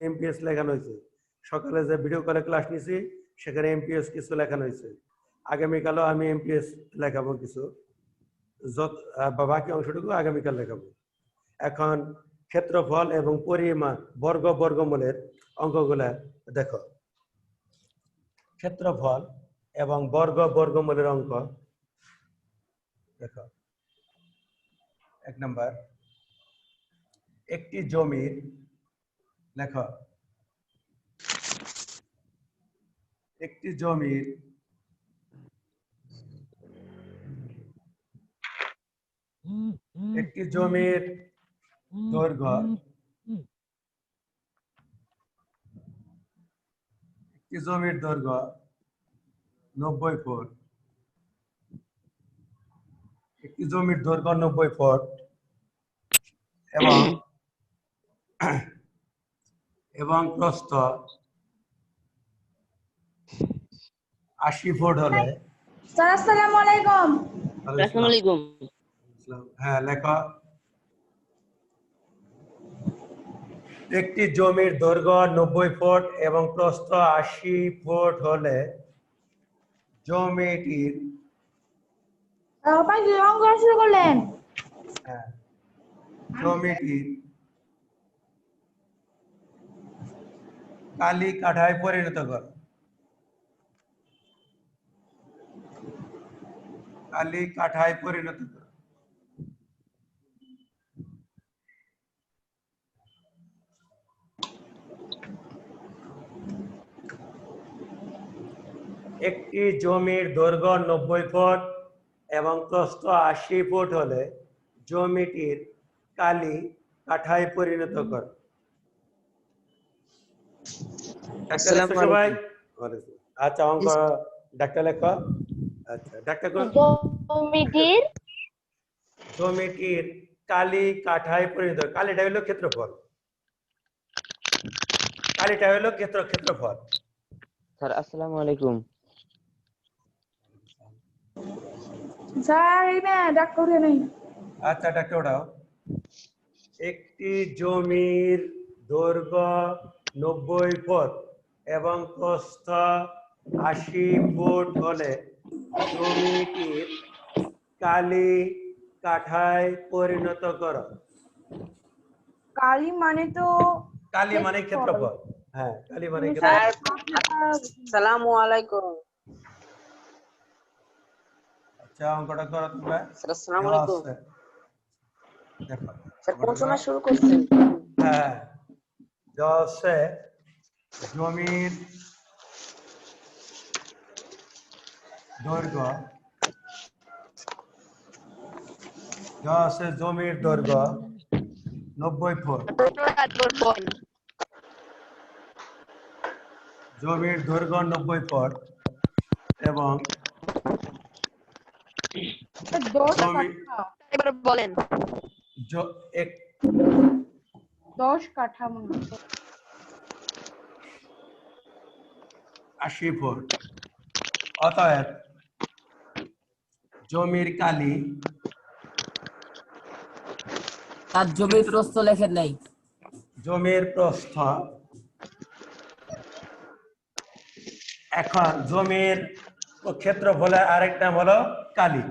Amps লেখানো হয়েছে। সকালে যে ভিডিও কলে ক্লাস নিয়েছি সেখানে এমপিএস কিছু লেখানো হয়েছে। আগামীকালও আমি এমপিএস লেখাবো কিছু, বাকি অংশটুকু আগামীকাল লেখাবো। এখন ক্ষেত্রফল এবং পরিমাণ বর্গমূলের অঙ্কগুলা দেখো। ক্ষেত্রফল এবং বর্গমূলের অঙ্ক দেখো। 1 নম্বর, একটি জমির লেখো, একটি জমির দৈর্ঘ্য, একটি জমির দৈর্ঘ্য 90 ফুট, একটি জমির দৈর্ঘ্য 90 ফুট এবং প্রস্থ 80 ফুট হলে। আসসালামু আলাইকুম। আসসালামু আলাইকুম। হ্যাঁ লেখা, একটি জমির দৈর্ঘ্য 90 ফুট এবং প্রস্থ 80 ফুট হলে জমিটির শুরু করলেন। জমিটির কালি কাঠায় পরিণত কর। কালি কাঠায় পরিণত কর। একটি জমির দৈর্ঘ্য 90 ফুট এবং প্রস্থ 80 ফুট হলে জমিটির কালি কাঠায় পরিণত কর। সবাই আচ্ছা, অঙ্ক ডাক্তার লেখো। আচ্ছা ডাক্তার, জমিটির কালি কাঠায় পরিণত। কালিটা হলো ক্ষেত্রফল, কালিটা হলো ক্ষেত্রফল। স্যার আসসালামু আলাইকুম। স্যার এই না ডাক্তার নেই। আচ্ছা ডাক্তার ওঠাও। একটি জমির দৈর্ঘ্য 90 ফুট এবং প্রস্থ 80 ফুট হলে জমিটির কালি কাঠায় পরিণত করো। কালি মানে তো কালি মানে ক্ষেত্রফল। হ্যাঁ কালি মানে স্যার আসসালামু আলাইকুম। আচ্ছা অঙ্কটা করো তোমরা। স্যার আসসালামু আলাইকুম। দেখো স্যার কোন সময় শুরু করছেন? হ্যাঁ দশে জমির দৈর্ঘ্য, জমির দৈর্ঘ্য 90 ফুট, জমির দৈর্ঘ্য 90 ফুট এবং বলেন 10 কাঠা 80 ফুট। অতএব জমির কালি, তার জমির প্রস্থ লেখেন নাই। জমির প্রস্থ, এখন জমির ক্ষেত্রফলের আরেক নাম হলো কালি।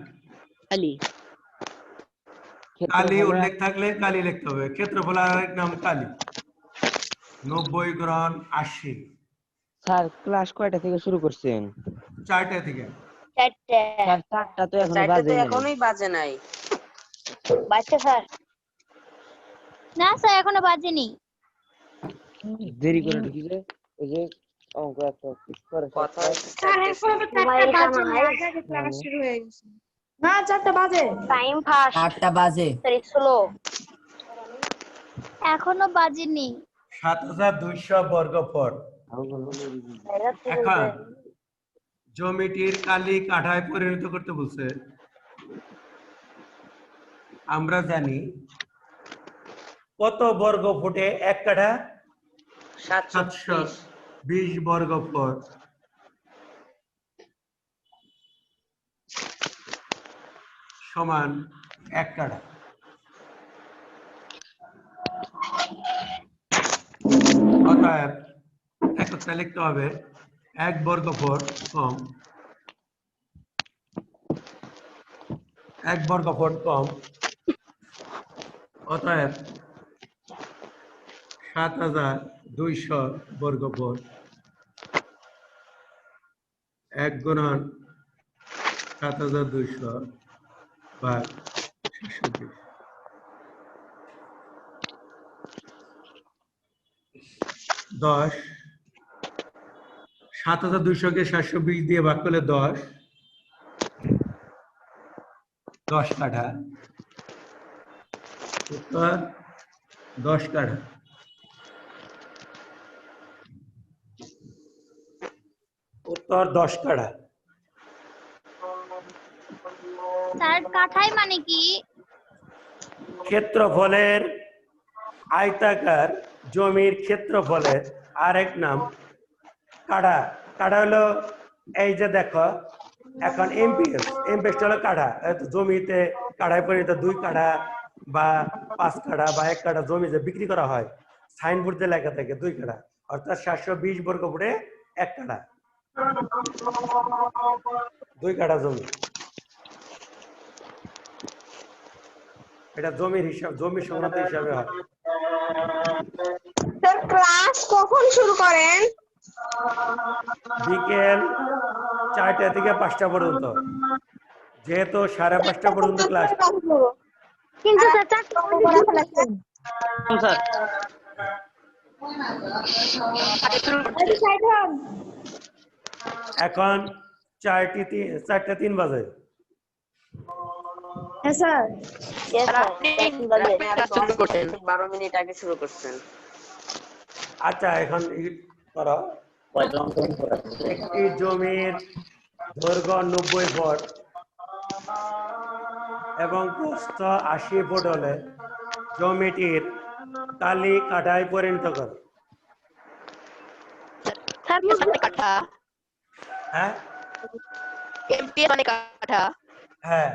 কালি উল্লেখ থাকলে কালি লিখতে হবে। ক্ষেত্রফলের আরেক নাম কালি। 90 গুণন 80। স্যার ক্লাস কয়টা থেকে শুরু করছেন? 4টা থেকে। 4টা তো এখনোই বাজে নাই। বাচ্চা স্যার না স্যার এখনো বাজেনি। দেরি করে ঢুকিলে ওই যে অঙ্ক একটা করে কথা স্যার এখন তো 4টা বাজে না, আগে ক্লাস শুরু হয়ে গেছে। না 4টা বাজে, টাইম ফাস্ট 8টা বাজে, সরি স্লো এখনো বাজেনি। 7200 বর্গ ফুট। এখন জমিটির কালি কাঠায় পরিণত করতে বলছে। আমরা জানি কত বর্গ ফুটে 1 কাঠা? 720 বর্গ ফুট সমান 1 কাঠা। অতএব অতএব এককটা লিখতে হবে 1 বর্গ ফুট কম 1 বর্গ ফুট কম অতএব 7200 বর্গ ফুট 1 গুণন 7200 ভাগ 720 10 7200 কে 720 দিয়ে ভাগ করলে 10 কাঠা উত্তর 10 কাঠা উত্তর 10 কাঠা স্যার কাঠাই মানে কি? ক্ষেত্রফলের আয়তাকার জমির ক্ষেত্রফলের আরেক নাম কাঠা। কাঠা হলো এই যে দেখো এখন এমপিএস হলো কাঠা। জমিতে কাঠায় পরিণত 2 কাঠা বা 5 কাঠা বা 1 কাঠা জমি যে বিক্রি করা হয় সাইনবোর্ডে লেখা থাকে 2 কাঠা অর্থাৎ 720 বর্গ ফুটে 1 কাঠা 2 কাঠা জমি। এটা জমির হিসাব জমি সংক্রান্ত হিসাবে হয়। স্যার ক্লাস কখন শুরু করেন? বিকেল 4টা থেকে 5টা পর্যন্ত, যেহেতু 5:30 পর্যন্ত ক্লাস। কিন্তু স্যার 4টা পর্যন্ত লাগছে। এখন 4টা 3 বাজে। হ্যাঁ স্যার। আপনি আরো 12 মিনিট আগে শুরু করছেন। আচ্ছা এখন করো। একটি জমির দৈর্ঘ্য 90 ফুট এবং প্রস্থ 80 ফুট হলে জমিটির কালি কাঠায় পরিণত করো। হ্যাঁ হ্যাঁ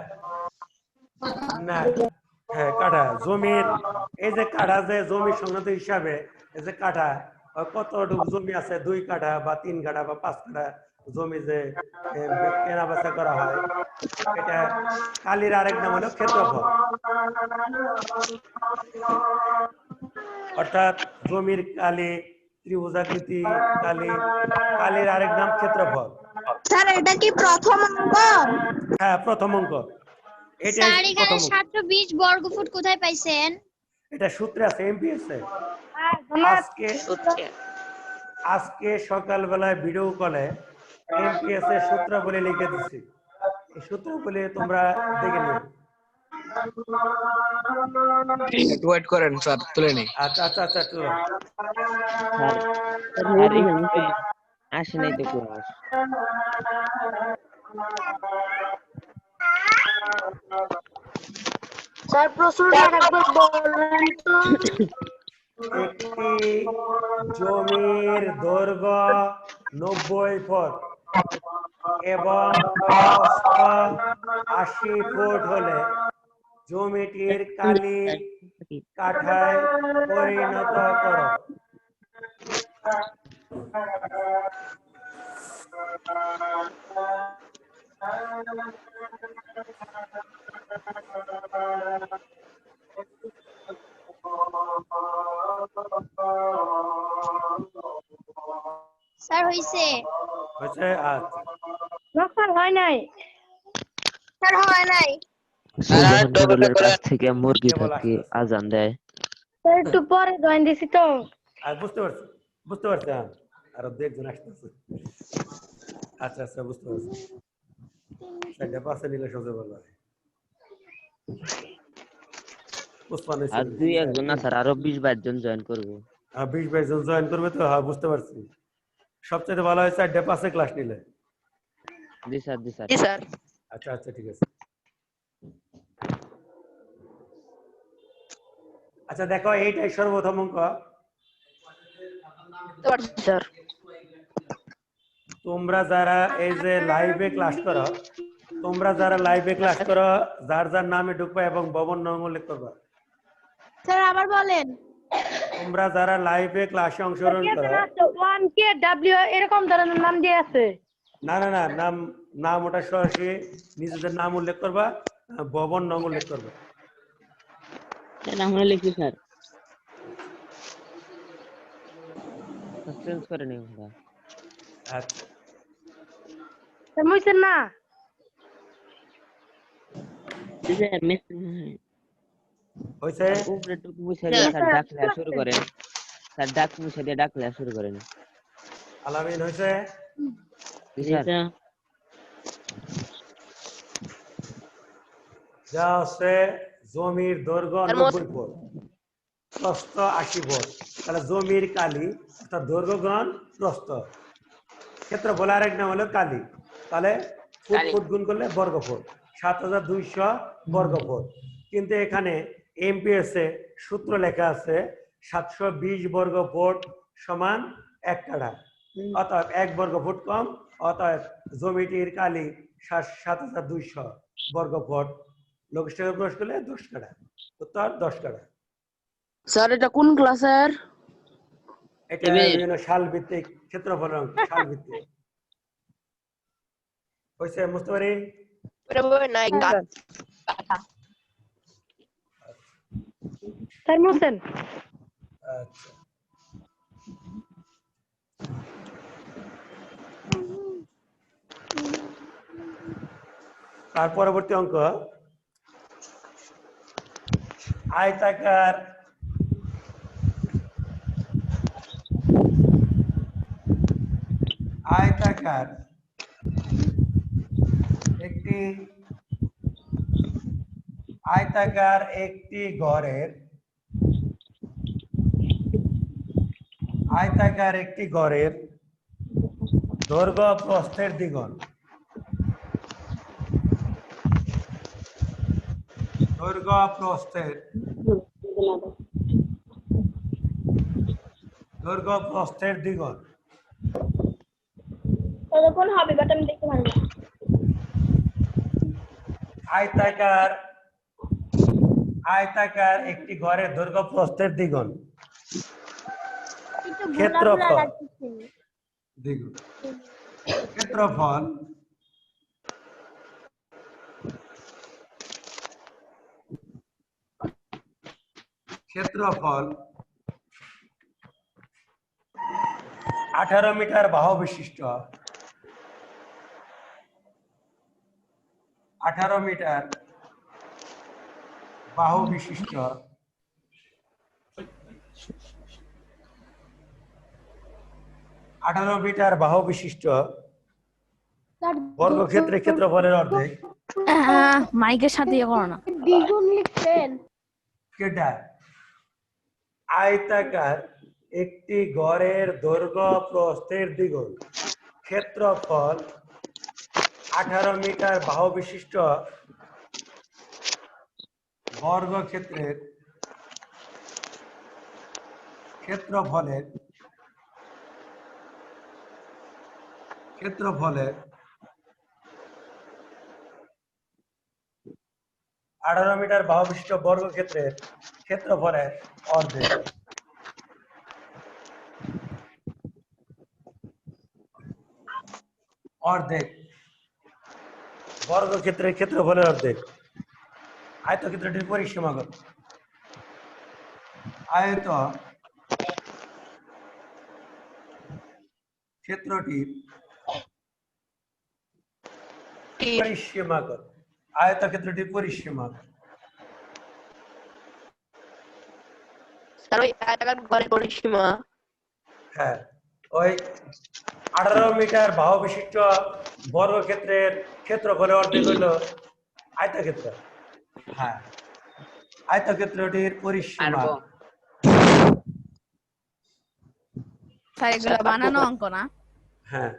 না হ্যাঁ কাঠা জমির এই যে কাঠা যে জমি সংক্রান্ত হিসাবে এই যে কাঠা কতটুকু জমি আছে 2 কাঠা বা 3 কাঠা বা 5 কাঠা জমি যে কেনা বেচা করা হয় এটা কালির আরেক নাম হলো ক্ষেত্রফল। অর্থাৎ জমির কালি ত্রিভুজাকৃতি কালির আরেক নাম ক্ষেত্রফল। স্যার এটা কি প্রথম অঙ্ক? হ্যাঁ প্রথম অঙ্ক। স্যার এখানে 720 বর্গ ফুট কোথায় পাইছেন? এটা সূত্রে আছে এমপিএস এ। আজকে সকালবেলায় ভিডিও কলে এমপিএস এর সূত্র বলে লিখে দিচ্ছি, এই সূত্র বলে তোমরা দেখে নিও। একটু ওয়েট করেন স্যার, তুলে নেই। আচ্ছা আচ্ছা আচ্ছা চলো। আর এখানে আসে নাই তো ক্লাস। স্যার প্রশ্নটা আরেকবার বলেন তো। একটি জমির দৈর্ঘ্য 90 ফুট এবং প্রস্থ 80 ফুট হলে জমিটির কালি কাঠায় পরিণত করো। স্যার হইছে? হয়েছে? আচ্ছা স্যার হয় নাই। স্যার হয় নাই। সুবহানাল্লাহর কাছ থেকে মুরগি থাকে আজান দেয়। স্যার একটু পরে জয়েন দিছি তো। আর বুঝতে পারছি হ্যাঁ। আরো 2 জন আসতেছে। আচ্ছা আচ্ছা বুঝতে পারছি। সেটা পাশে নিলে সোজা ভালো হয়। আর 2-1 জন না স্যার, আরো 20-22 জন জয়েন করবে। 20-22 জন জয়েন করবে তো? হ্যাঁ বুঝতে পারছি। সবচেয়ে ভালো হয় 4টা 5-এ ক্লাস নিলে। জি স্যার জি স্যার। আচ্ছা আচ্ছা ঠিক আছে। আচ্ছা দেখো এইটাই সর্বপ্রথম অঙ্ক। তোমরা যারা এই যে লাইভে ক্লাস করো যার যার নামে ঢুকবা এবং ভবন নং উল্লেখ করবা। স্যার আবার বলেন। তোমরা যারা লাইভে ক্লাসে অংশগ্রহণ করো, 1K W এরকম ধরনের নাম দিয়ে আছে। না না না, নাম ওটা সরাসরি নিজেদের নাম উল্লেখ করবা, ভবন নাম উল্লেখ করবা। নাম হলে লিখি স্যার, সাসপেন্স করে নেই আমরা। আচ্ছা মুইছেন না স্যার মেসেজ হয়েছে? উপরে টুকু মুছে দিয়ে স্যার ডাক লেখা শুরু করেন। স্যার ডাক মুছে দিয়ে ডাক লেখা শুরু করেন। আলামিন হয়েছে? স্যার যা আছে জমির দৈর্ঘ্য 90 ফুট, প্রস্থ 80 ফুট। তাহলে জমির কালি অর্থাৎ দৈর্ঘ্য গুণ প্রস্থ, ক্ষেত্রফল আরেক নাম হলো কালি। তাহলে ফুট ফুট গুণ করলে বর্গ ফুট, 7200 বর্গ ফুট। কিন্তু এখানে এমপিএস এ সূত্র লেখা আছে 720 বর্গ ফুট সমান 1 কাঠা। অতএব 1 বর্গ ফুট কম, অতএব জমিটির কালি 7200 বর্গ ফুট। লঘিষ্ঠকে প্রকাশ করলে 10 কাঠা। উত্তর 10 কাঠা। স্যার এটা কোন ক্লাসের? এটা বিভিন্ন সাল ভিত্তিক ক্ষেত্রফল অঙ্ক, সাল ভিত্তিক। হয়েছে বুঝতে পারি? নাই স্যার মুছেন। আচ্ছা তার পরবর্তী অঙ্ক, আয়তাকার একটি গড়ের দৈর্ঘ্য প্রস্থের দ্বিগুণ, দৈর্ঘ্য প্রস্থের দ্বিগুণ তখন হবে বাট আমি দেখতে পারবো। আয়তাকার একটি ঘরের দৈর্ঘ্য প্রস্থের দ্বিগুণ, ক্ষেত্রফল 18 মিটার বাহু বিশিষ্ট, 18 মিটার বাহু বিশিষ্ট বর্গক্ষেত্রের ক্ষেত্রফলের অর্ধেক। মাইকের সাথে ইয়ে করো না। দ্বিগুণ লিখছেন কেটা? আয়তাকার একটি গড়ের দৈর্ঘ্য প্রস্থের দ্বিগুণ, ক্ষেত্রফল 18 মিটার বাহু বিশিষ্ট বর্গক্ষেত্রের ক্ষেত্রফলের 18 মিটার বাহু বিশিষ্ট বর্গক্ষেত্রের ক্ষেত্রফলের অর্ধেক। বর্গক্ষেত্রের ক্ষেত্রফলের অর্ধেক। আয়তক্ষেত্রটির পরিসীমা কত? আয়ত ক্ষেত্রটির পরিসীমা কত? আয়তক্ষেত্রটির পরিসীমা স্যার ওই আয়তাকার ঘরের পরিসীমা, হ্যাঁ ওই 18 মিটার বাহু বিশিষ্ট বর্গক্ষেত্রের ক্ষেত্রফলের অর্ধেক হইল আয়তক্ষেত্র। হ্যাঁ আয়তক্ষেত্রটির পরিসীমা। স্যার এগুলো বানানো অঙ্ক না? হ্যাঁ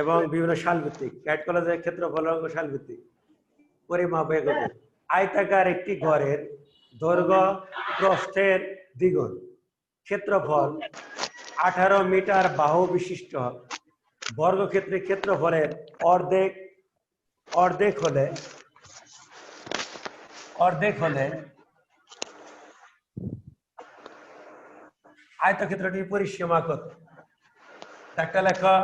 এবং বিভিন্ন সাল ভিত্তিক, ক্যাট কলেজের ক্ষেত্রফল অঙ্ক সাল ভিত্তিক পরিমাপ এগোবে। আয়তাকার একটি ঘরের দৈর্ঘ্য প্রস্থের দ্বিগুণ, ক্ষেত্রফল 18 মিটার বাহু বিশিষ্ট বর্গক্ষেত্রের ক্ষেত্রফলের অর্ধেক হলে আয়তক্ষেত্রটির পরিসীমা কত? একটা লেখা।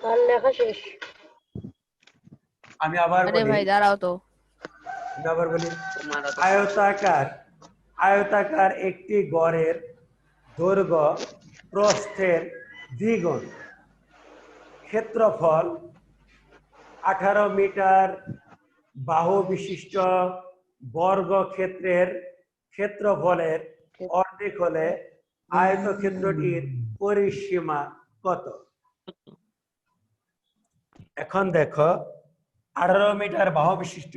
আর লেখা শেষ। আমি আবার আরে বলি, ভাই দাঁড়াও তো। আয়তাকার একটি গড়ের দৈর্ঘ্য প্রস্থের দ্বিগুণ, ক্ষেত্রফল 18 মিটার বাহু বিশিষ্ট বর্গক্ষেত্রের ক্ষেত্রফলের অর্ধেক হলে আয়তক্ষেত্রটির পরিসীমা কত? এখন দেখো 18 মিটার বাহু বিশিষ্ট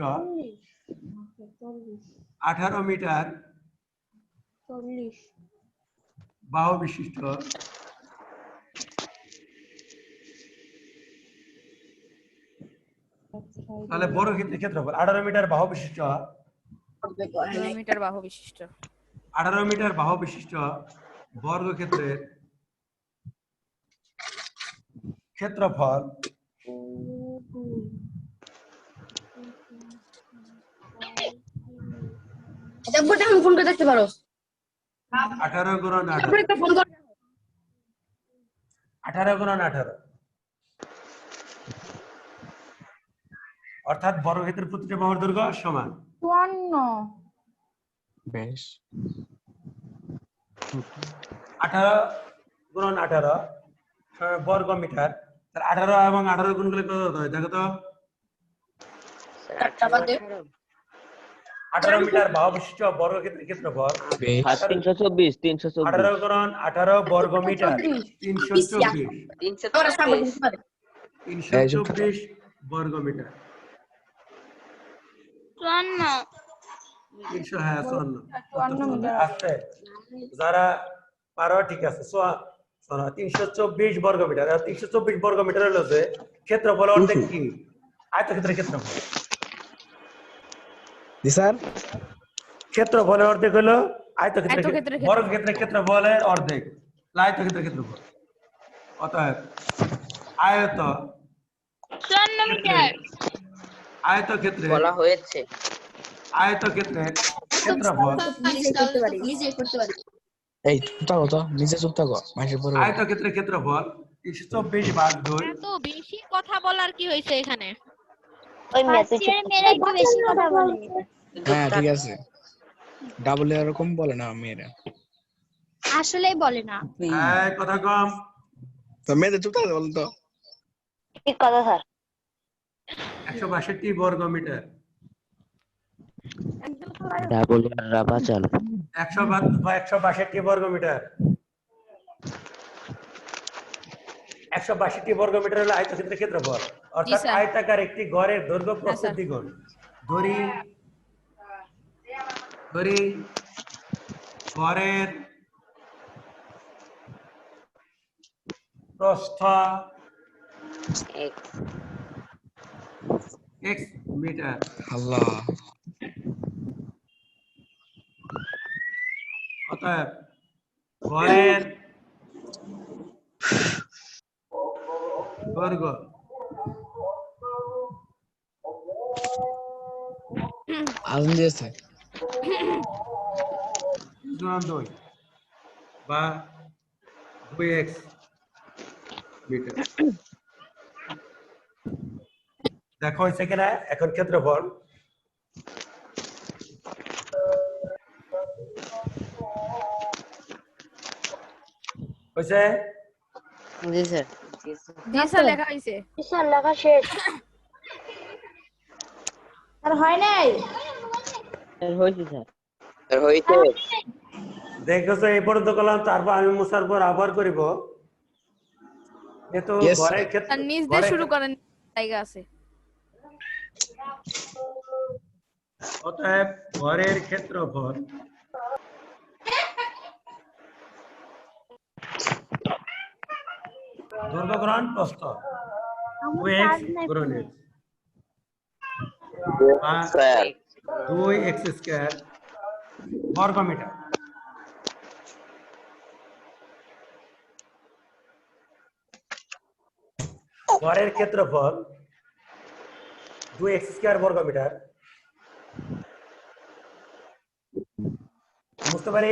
18 মিটার বাহু বিশিষ্ট তাহলে বর্গক্ষেত্রের ক্ষেত্রফল 18 মিটার বাহু বিশিষ্ট 18 মিটার বাহু বিশিষ্ট 18 মিটার বাহু বিশিষ্ট বর্গক্ষেত্রের ক্ষেত্রফল ফোন করে দেখতে পারো 18 গুণন 18 অর্থাৎ বর্গক্ষেত্রের প্রতিটি বাহুর দৈর্ঘ্য সমান 54 বেশ 18 গুণন 18 বর্গ মিটার। 18 এবং 18 গুণ করলে কত হয় দেখো তো? 18 মিটার বাহু বিশিষ্ট বর্গক্ষেত্রের ক্ষেত্রফল বেশ 324 18 গুণন 18 বর্গ মিটার 324 324 বর্গ মিটার 300 হ্যাঁ 54 আস্তে যারা পারো ঠিক আছে 324 বর্গ মিটার। 324 বর্গ মিটার হলো যে ক্ষেত্রফল অর্ধেক কি? আয়তক্ষেত্রের ক্ষেত্রফল। জি স্যার ক্ষেত্রফলের অর্ধেক হলো আয়তক্ষেত্রের আয়তক্ষেত্রের বর্গক্ষেত্রের ক্ষেত্রফলের অর্ধেক আয়তক্ষেত্রের ক্ষেত্রফল। অতএব আয়তক্ষেত্রের বলা হয়েছে। আয়তক্ষেত্রের ক্ষেত্রফল এই চুপ থাকো তো, নিজে চুপ থাকো, মাসের পরে বলো। আয়তক্ষেত্রের ক্ষেত্রফল 324 ভাগ 2 এত বেশি কথা বলার কি হয়েছে এখানে? ওই ফার্স্ট ইয়ারের মেয়েরা একটু বেশি কথা বলে। হ্যাঁ ঠিক আছে, ডাবল এরকম বলে না মেয়েরা। আসলেই বলে না। এই কথা কম। তো মেয়েদের চুপ থাকতে বলতো। ঠিক কথা স্যার। 162 বর্গ মিটার ডাবল রাবা চাল 162 বর্গ মিটার 162 বর্গ মিটার হলো আয়তক্ষেত্রের ক্ষেত্রফল। অর্থাৎ স্যার। আয়তাকার একটি গড়ের দৈর্ঘ্য প্রস্থের স্যার। দ্বিগুণ। ধরি গড়ের প্রস্থ x মিটার আল্লাহ অতএব গড়ের দৈর্ঘ্য আগুন দিয়েছে 2 বা 2x মিটার। দেখো হয়েছে কিনা এখন ক্ষেত্রফল হয়েছে। জি স্যার। জি স্যার লেখা হয়েছে। স্যার লেখা শেষ। আর হয় নাই হয়েছে স্যার। হইতে দেখেছো এই পর্যন্ত করলাম, তারপর আমি মুসার পর আবার করিব। যেহেতু Yes, ঘরের sir. ক্ষেত্র আর নিজ দিয়ে শুরু করেন, জায়গা আছে। অতএব ঘরের ক্ষেত্রফল দৈর্ঘ্য গ্রহণ প্রস্থ 2x গ্রহণ x বা 2x স্কয়ার বর্গ মিটার। ঘরের ক্ষেত্রফল 2x স্কয়ার বর্গ মিটার বুঝতে পারি?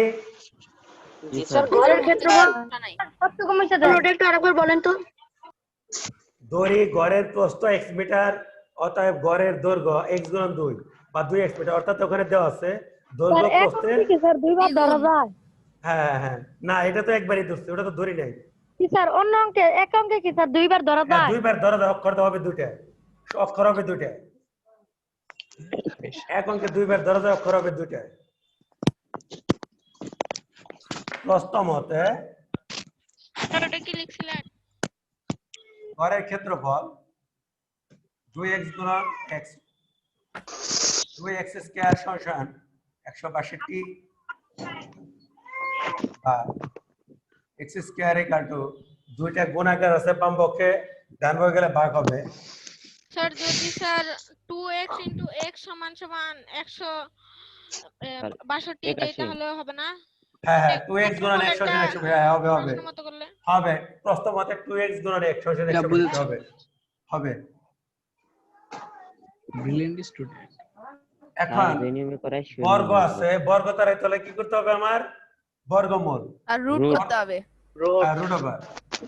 জি স্যার ঘরের ক্ষেত্রফল নাই। কত কমিছে দেন ওটা একটু আরেকবার বলেন তো দড়ি গড়ের প্রস্থ x মিটার, অতএব গড়ের দৈর্ঘ্য x গুণন 2 বা 2x মিটার, অর্থাৎ ওখানে দেওয়া আছে দৈর্ঘ্য প্রস্থের। কি স্যার দুইবার ধরা যায় হ্যাঁ, না এটা তো একবারই ধরছি, ওটা তো ধরি নাই। কি স্যার অন্য অঙ্কে এক অঙ্কে কি স্যার দুইবার ধরা হ্যাঁ, যায় দুইবার ধরা যায়, অক্ষর তো হবে দুইটা, অক্ষর হবে দুইটা। এক অঙ্কে দুইবার ধরা যায়, অক্ষর হবে দুইটা। প্রস্থ মতে স্যার ওটা কি লিখছিলেন? গড়ের ক্ষেত্রফল 2x গুণন x, 2x স্কয়ার সমান 162 বা x স্কয়ার ইকুয়াল টু দুইটা গুণাকার আছে বাম পক্ষে, ডান পক্ষে গেলে ভাগ হবে। স্যার যদি স্যার 2x * x সমান 162 দেই তাহলে হবে না? হ্যাঁ 2x গুণন 100 হবে প্রশ্ন মতো করলে হবে। প্রস্থ মতে 2x গুণন 100 হবে হবে। Brilliant student. এখন বর্গ আছে, বর্গ তারাই তাহলে কি করতে হবে আমার? বর্গমূল আর রুট করতে হবে। Root over.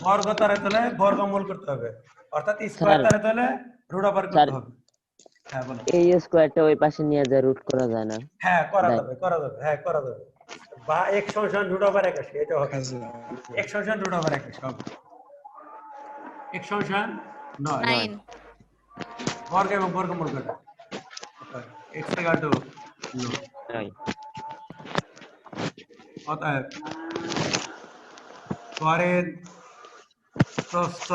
বর্গ তারাই তাহলে বর্গমূল করতে হবে, অর্থাৎ স্কয়ার তারাই তাহলে রুট ওভার করতে হবে। হ্যাঁ বলো। এই স্কয়ারটা ওই পাশে নিয়ে যা রুট করা যায় না? হ্যাঁ করা যাবে, হ্যাঁ করা যাবে। বা x সমান রুট ওভার 81, এটা হবে। x সমান রুট ওভার 81 হবে। x সমান 9 বর্গ এবং বর্গমূল কত? x equal to 9। অতএব গড়ের প্রস্থ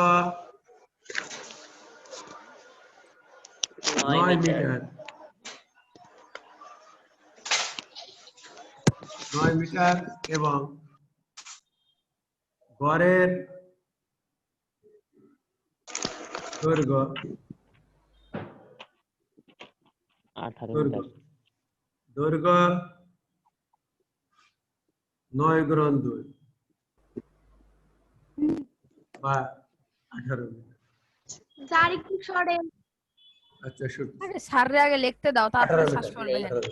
9 মিটার, 9 মিটার এবং গড়ের দৈর্ঘ্য 18 মিটার। দৈর্ঘ্য 9 গুণন 2 বা 18 মিটার। স্যার একটু সরে আচ্ছা শুট আরে স্যাররে আগে লিখতে দাও, তারপরে 18 শ্বাস করবে। মিটার।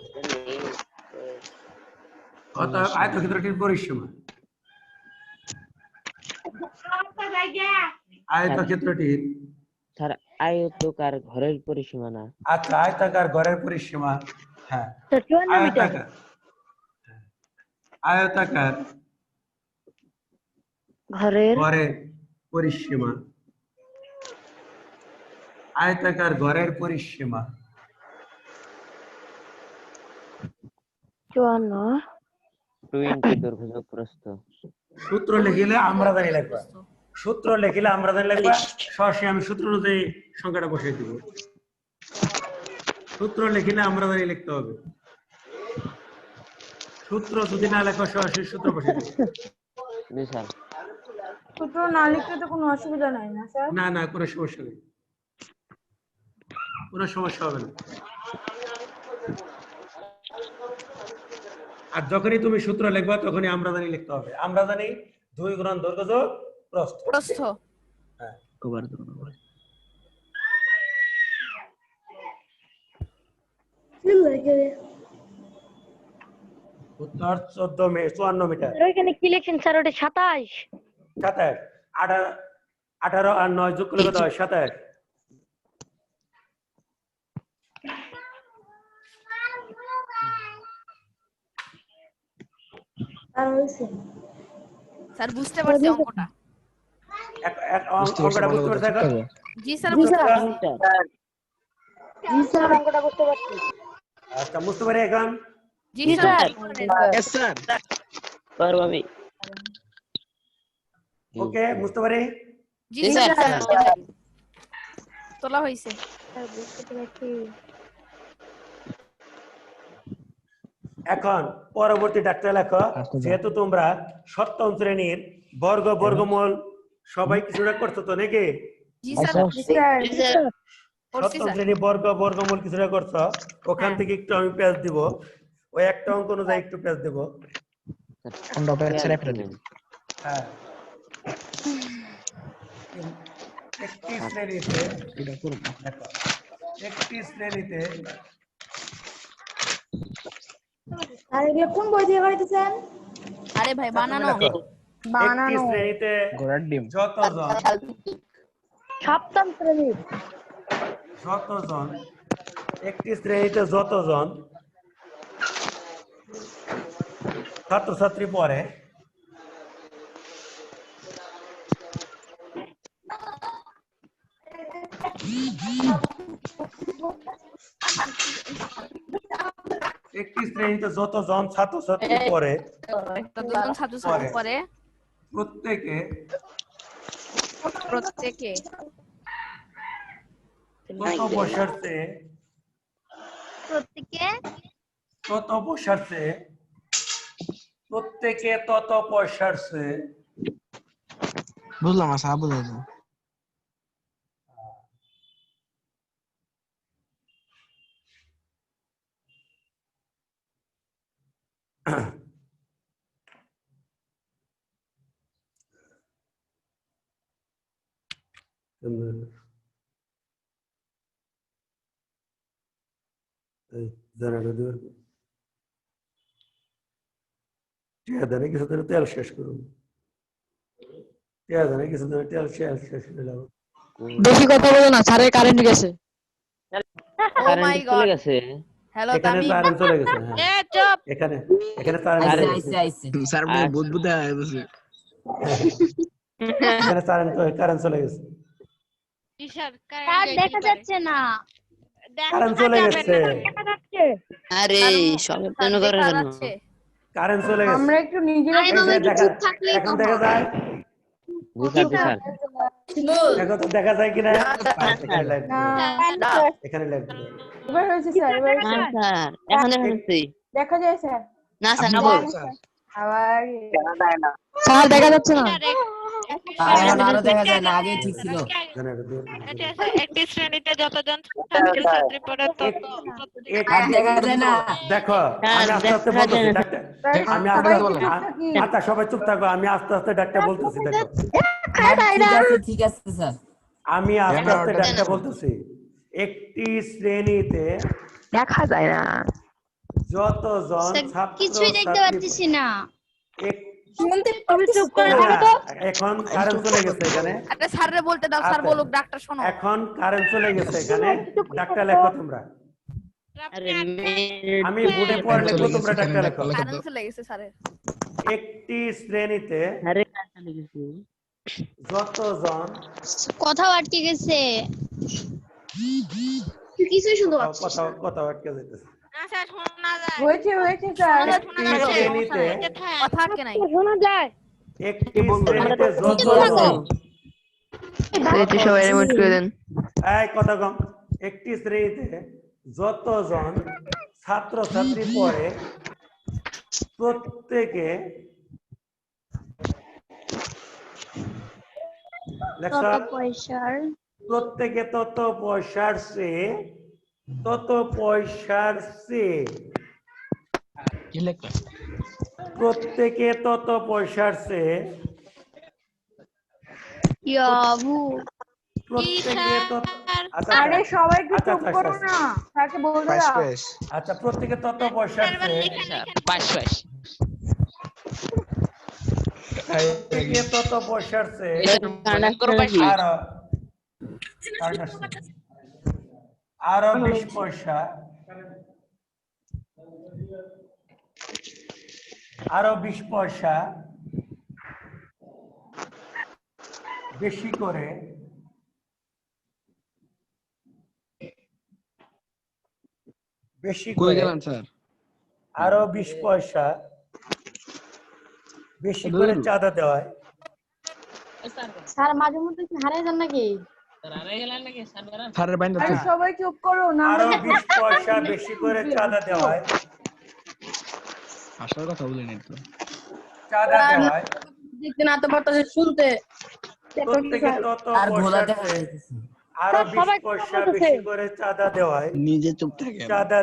অতএব আয়তক্ষেত্রটির পরিসীমা, আয়তক্ষেত্রটির স্যার আয়তাকার ঘরের পরিসীমা না? আচ্ছা আয়তাকার ঘরের পরিসীমা, হ্যাঁ 54 মিটার আয়তাকার ঘরের ঘরের পরিসীমা, আয়তাকার ঘরের পরিসীমা 54 20 দৈর্ঘ্য যোগ প্রস্থ। সূত্র লিখিলে আমরা জানি লিখবা, সূত্র লিখিলে আমরা জানি লিখবা, সরাসরি আমি সূত্র অনুযায়ী সংখ্যাটা বসিয়ে দিব। সূত্র লিখিলে আমরা জানি লিখতে হবে, সূত্র যদি না লেখো সরাসরি সূত্র বসিয়ে দিব। জি স্যার। সূত্র না লিখতে তো কোনো অসুবিধা নাই না স্যার? না কোনো সমস্যা নেই, কোনো সমস্যা হবে না। আর যখনই তুমি সূত্র লিখবা তখনই আমরা জানি লিখতে হবে। আমরা জানি 2 গুণন দৈর্ঘ্য যোগ প্রস্থ। হ্যাঁ কভার দাও না ভাই। উত্তর 54 মিটার। ওইখানে কি লিখছেন স্যার? ওটা 27 27 18 আর 9 যোগ করলে কত হয়? 27। স্যার বুঝতে পারছি অঙ্কটা। অঙ্কটা বুঝতে পারছো এখন? জি স্যার বুঝতে পারছি। জি স্যার অঙ্কটা বুঝতে পারছি। আচ্ছা বুঝতে পারি এখন? জি স্যার। Yes sir. পারবো আমি। ওকে বুঝতে পারি? জি স্যার। তোলা হইছে। স্যার বুঝতে পারছি। এখন পরবর্তী ডাক্তার লেখো, যেহেতু তোমরা সপ্তম শ্রেণীর বর্গ বর্গমূল সবাই কিছুটা করছো তো নাকি? জি স্যার। সপ্তম শ্রেণী বর্গ বর্গমূল কিছুটা করছো, ওখান থেকে একটু আমি পেজ দিব, ওই একটা অঙ্ক অনুযায়ী একটু পেজ দিব। কোনটা পেজ রেফারেন্স দিন। হ্যাঁ একটি শ্রেণীতে এটা করব। দেখো একটি শ্রেণীতে আর এগুলো কোন বই দিয়ে বানাইতেছেন? আরে ভাই বানানো একটি বানানো শ্রেণীতে ঘোড়ার ডিম। যতজন সপ্তম শ্রেণীর যতজন একটি শ্রেণীতে যতজন ছাত্রছাত্রী পড়ে একটি শ্রেণীতে যতজন ছাত্রছাত্রী পড়ে যতজন ছাত্রছাত্রী পড়ে প্রত্যেকে তত বসার চেয়ে প্রত্যেকে তত বসার চেয়ে প্রত্যেকে তত পয়সার চেয়ে বুঝলাম আচ্ছা বুঝলাম। কিছু দিনে তেল শেষ করুন কিছু দিনে তেল শেষ হয়ে যাবে বেশি কথা বলো না, স্যারের কারেন্ট গেছে। ও মাই গড হ্যালো এখানে তামিম কারেন্ট চলে গেছে হ্যাঁ চুপ এখানে কারেন্ট চলে গেছে স্যার মানে বুদবুদা হয়ে গেছে। এখানে কারেন্ট চলে গেছে টিচার স্যার দেখা যাচ্ছে না। কারেন্ট চলে গেছে আরে সমর্থন করার জন্য কারেন্ট চলে গেছে আমরা একটু নিজেরা আরে বাবা একটু চুপ থাকলেই এখন তো দেখা হয়। যায় এখন তো দেখা যায় কিনা এখানে লাইট এবার হয়েছে স্যার, এবার হয়েছে। স্যার এখন হচ্ছে দেখা যায় স্যার। না স্যার আবার স্যার দেখা যাচ্ছে না। এখন আরো দেখা যায় না, আগে ঠিক ছিল। একটি শ্রেণীতে যতজন ছাত্রছাত্রী পড়ে আর দেখা যায় না। দেখো আমি আস্তে আস্তে বলতেছি ডাক্তার আমি আচ্ছা সবাই চুপ থাকো আমি আস্তে আস্তে ডাক্তার বলতেছি দেখো ঠিক আছে স্যার আমি আস্তে আস্তে ডাক্তার বলতেছি একটি শ্রেণীতে দেখা যায় না। যতজন স্যার, কিছুই দেখতে পাচ্ছি না। এখন কারেন্ট চলে গেছে এখানে একটা স্যাররে বলতে দাও, স্যার বলুক, ডাক্তার শোনো। এখন কারেন্ট চলে গেছে এখানে ডাক্তার লেখো তোমরা আমি বোর্ডে পড়ে লেখো তোমরা ডাক্তার লেখো কারেন্ট চলে গেছে স্যারের। একটি শ্রেণীতে যতজন কথা আটকে গেছে, কিছুই শুনতে পাচ্ছি না। কথা আটকে যাইতেছে না স্যার শোনা যায় হয়েছে স্যার। একটি শ্রেণীতে কথা আটকে নাই। শোনা যায়। একটি শ্রেণীতে যতজন সবাই রিমোট করে দেন। এই কথা কম একটি শ্রেণীতে যতজন ছাত্রছাত্রী পড়ে প্রত্যেকে কত পয়সার প্রত্যেকে তত পয়সার চেয়ে কি লেখা? প্রত্যেকে তত পয়সার চেয়ে ইয়াবু প্রত্যেকে তত আচ্ছা আরে সবাই একটু আচ্ছা, চুপ আচ্ছা, করো আচ্ছা। না, স্যারকে বলতে পাশ দাও। পাশ আচ্ছা প্রত্যেকে তত পয়সার চেয়ে পাশ পাশ প্রত্যেকে তত পয়সার চেয়ে আরো 20 পয়সা বেশি করে কই গেলাম স্যার? আরো 20 পয়সা বেশি করে চাঁদা দেওয়ায় স্যার মাঝে মধ্যে কি হারিয়ে যান নাকি? স্যারের বাইন্দা আরে সবাই চুপ করো না। আরো 20 পয়সা বেশি করে চাঁদা দেওয়ায় আসল কথা বলিনি তো। চাঁদা দেওয়ায় দেখতে না তো পারতেছে শুনতে। প্রত্যেকে তত আর ঘোলা পয়সা দেখা যাইতেছে। আরো 20 পয়সা বেশি করে চাঁদা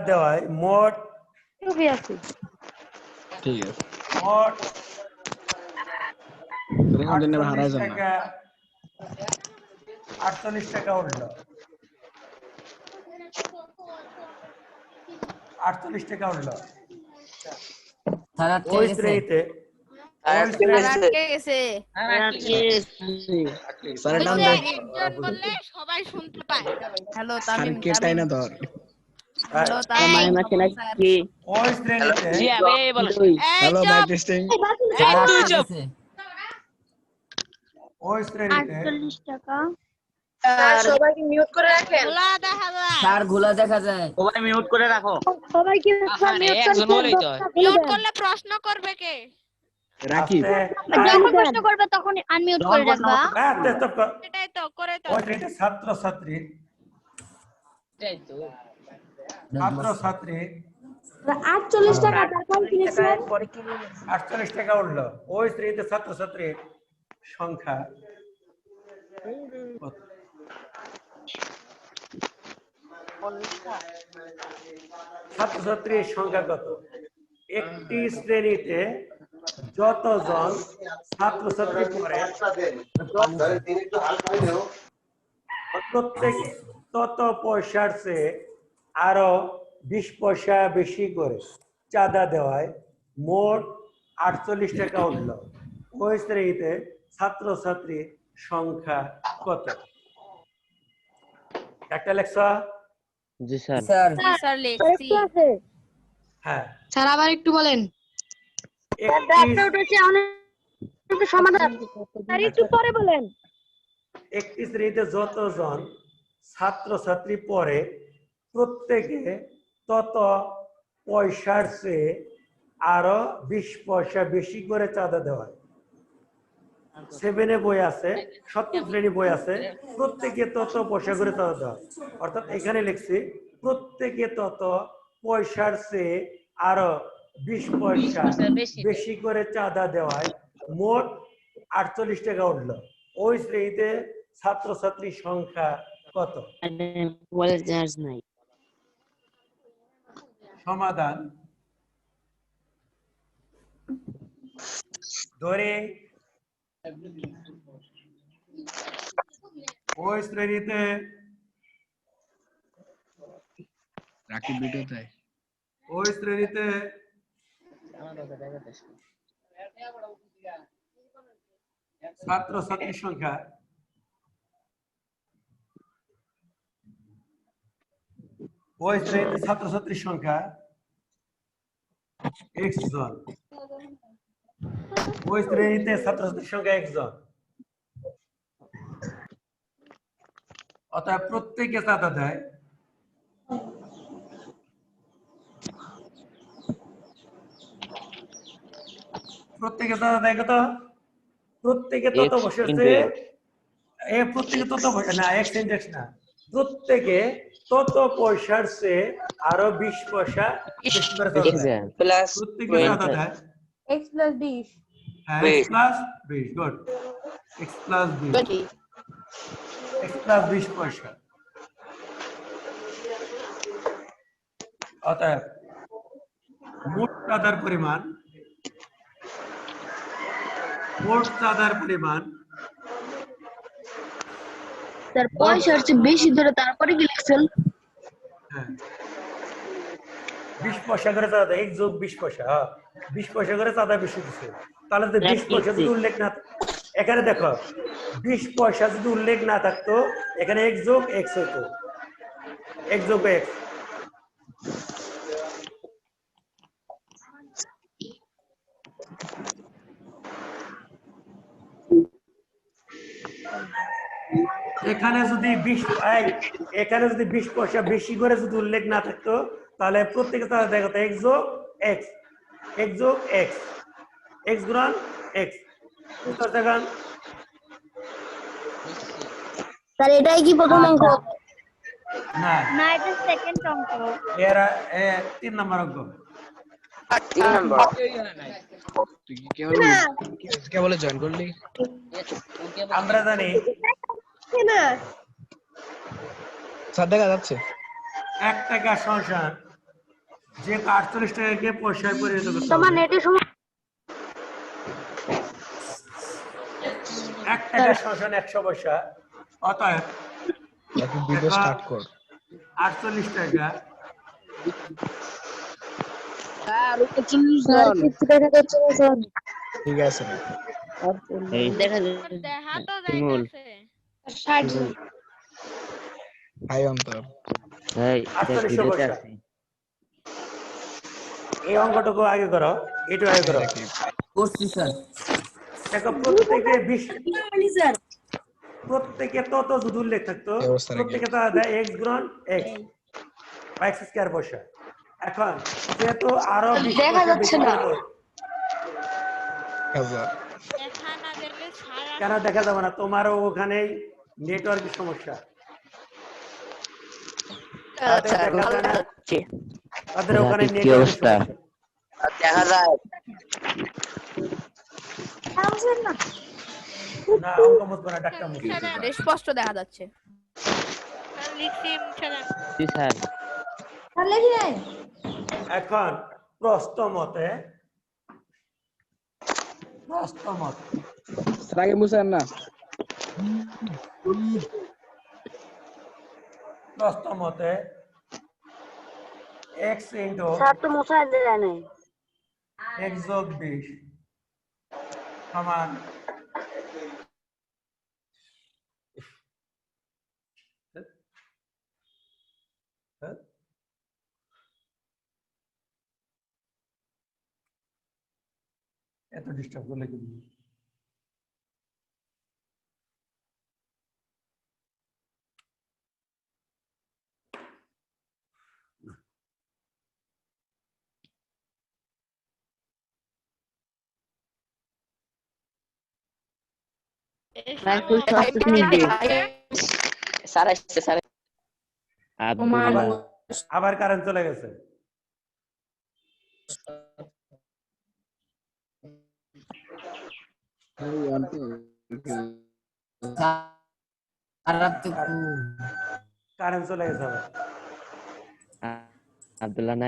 দেওয়ায় মোট চুপই আছি। ঠিক আছে মোট এরকম দিন হারায় যান না। 48 টাকা উঠলো 48 টাকা উঠলো ওই শ্রেণীতে স্যার আটকে গেছে স্যারের নাম হইছে, দেখ একজন বললে সবাই শুনতে পায়। হ্যালো তামিম স্যারকে তাই না ধর হ্যালো তামিম স্যার ওই শ্রেণীতে হ্যালো মাইক টেস্টিং ওই শ্রেণীতে 48 টাকা। সবাইকে মিউট করে রাখেন। খোলা দেখা যায়। স্যার গোলা দেখা যায় সবাইকে মিউট করলে প্রশ্ন করবে কে? রাকিব যখন প্রশ্ন করবে তখন আনমিউট করে রাখবা। এটাই তো করে তো। ওই শ্রেণীতে ছাত্রছাত্রী 48 টাকা তারপর কিনেছেন 48 টাকা উঠলো। ওই শ্রেণীতে ছাত্রছাত্রীর সংখ্যা কত? ছাত্রছাত্রীর সংখ্যা কত? একটি শ্রেণীতে যতজন ছাত্রছাত্রী পড়ে প্রত্যেক তত পয়সার চেয়ে আরো 20 পয়সা বেশি করে চাঁদা দেওয়ায় মোট 48 টাকা উঠল। ওই শ্রেণীতে ছাত্রছাত্রীর সংখ্যা কত? একটা লেখা? জি স্যার স্যার লেখছি হ্যাঁ, স্যার আবার একটু বলেন। সমাধান আর একটু পরে বলেন। একটি শ্রেণীতে যতজন ছাত্রছাত্রী পড়ে প্রত্যেকে তত পয়সার চেয়ে আরো 20 পয়সা বেশি করে চাঁদা দেওয়া হয়। 7 বই আছে, 7 শ্রেণী বই আছে, প্রত্যেকে তত পয়সা করে চাঁদা দেওয়া হয়। অর্থাৎ এখানে লিখছি প্রত্যেকে তত পয়সার চেয়ে আরো 20 পয়সা বেশি করে চাঁদা দেওয়ায় মোট 48 টাকা উঠলো। ওই শ্রেণীতে ছাত্রছাত্রীর সংখ্যা কত? সমাধান ধরে ওই শ্রেণীতে রাকিব ভিডিওতে ওই শ্রেণীতে ছাত্রছাত্রীর সংখ্যা ওই শ্রেণীতে ছাত্রছাত্রীর সংখ্যা x জন। ওই শ্রেণীতে ছাত্রছাত্রীর সংখ্যা x জন। অর্থাৎ প্রত্যেকে চাঁদা দেয় কত? প্রত্যেকে তত বসেছে প্রত্যেকে তত পয়সা না, এক্স ইন্ডেক্স না, প্রত্যেকে তত পয়সার চেয়ে আরো 20 পয়সা বেশি করে চাঁদা দেয়। প্লাস প্রত্যেকে চাঁদা দেয় x + 20 হ্যাঁ, x + 20 গুড, x + 20 x + 20 পয়সা। অতএব মোট চাঁদার পরিমাণ স্যার পয়সার চেয়ে বেশি ধরে তারপরে কি লিখছেন? হ্যাঁ 20 পয়সা করে চাঁদা, 1 + 20 পয়সা, 20 পয়সা করে চাঁদা বেশি দিচ্ছে। তাহলে তো 20 পয়সা যদি উল্লেখ না, এখানে দেখো 20 পয়সা যদি উল্লেখ না থাকতো এখানে x + x হতো, x + x। এখানে যদি 20 পয়সা বেশি করে যদি উল্লেখ না থাকতো তাহলে প্রত্যেকে তারা দেখো x + x, x + x, x গুণন x। উত্তর দেখান। স্যার এটাই কি প্রথম অঙ্ক? না না এটা সেকেন্ড অঙ্ক। এরা 3 নম্বর অঙ্ক। 3 নম্বর। তুই কে বলে জয়েন করলি? আমরা জানি স্যার দেখা যাচ্ছে 1 টাকা সংসার যে 48 টাকাকে পয়সায় পরিণত করতে তোমার হবে। নেটে সময় 1 টাকা সংসার 100 পয়সা, অতএব রাকিব ভিডিও স্টার্ট কর। 48 টাকা স্যার কিছু দেখা যাচ্ছে না স্যার ঠিক আছে এই দেখা দেখা তো শিমুল। যাইতেছে হাই অন্তর এই দেখ 48 ভিডিওতে পয়সা। আছে এই অঙ্কটুকু আগে করো, এটা আগে করো। এটা কি করছি স্যার দেখো প্রত্যেকে 20, প্রত্যেকে তত যদি উল্লেখ থাকতো, এই অবস্থা নাকি? প্রত্যেকে তারা দেয় x গুণন x বা x স্কয়ার বসা। এখন যেহেতু আরো 20 দেখা পয়সা যাচ্ছে বেশি না। হলো, হাজার দেখা না গেলে সারা কেন দেখা যাবে না? তোমারও ওখানেই নেটওয়ার্কের সমস্যা, তাদের দেখা যায় না, তাদের ওখানে রাতে কি নেটওয়ার্কের অবস্থা? সমস্যা। দেখা যায় না অঙ্ক মুছবো না, ডাক্তার মুছবো। আর স্পষ্ট দেখা যাচ্ছে। লিখছি মুছে দেন। জি স্যার এখন প্রস্থ মতে আগে মুছেন না x ইন্টু স্যার তো মশাই দেয় নাই x যোগ 20 সমান এত ডিস্টার্ব করলে কি স্যার আসছে স্যার আব্দুল্লাহ আবার কারেন্ট চলে গেছে। কারেন্ট চলে গেছে আবার। আব্দুল্লাহ না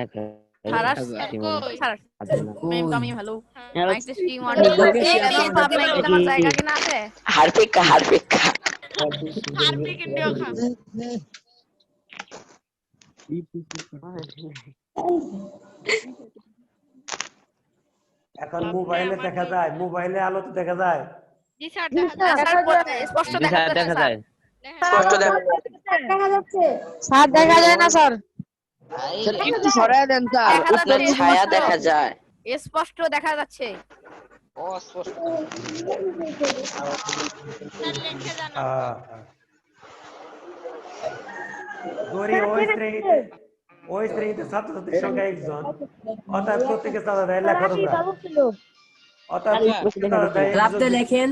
সারাস শিমুল কই? আব্দুল্লাহ আমি ভালো হ্যালো। মাইক টেস্টিং 1 2 আমার জায়গা কিনা আছে হারপিকা হারপিক ইন্ডিয়া খাম। এখন মোবাইলে দেখা যায়, মোবাইলে আলোতে দেখা যায়। জি স্যার দেখা যায়। স্যার স্পষ্ট জি দেখা স্যার যাচ্ছে দেখা স্যার যায় স্পষ্ট দেখা স্যার দেখা যায় না স্যার একটু সরায় দেন স্যার দেখা আপনার যাচ্ছে ছায়া স্পষ্ট। দেখা যায় স্পষ্ট দেখা যাচ্ছে। স্যার লিখে জানা। ধরি ওই শ্রেণীতে ছাত্রছাত্রীর সংখ্যা একজন, অর্থাৎ প্রত্যেকে চাঁদা দেয়, লেখো তোমরা। অর্থাৎ প্রত্যেকে চাঁদা দেয় লেখেন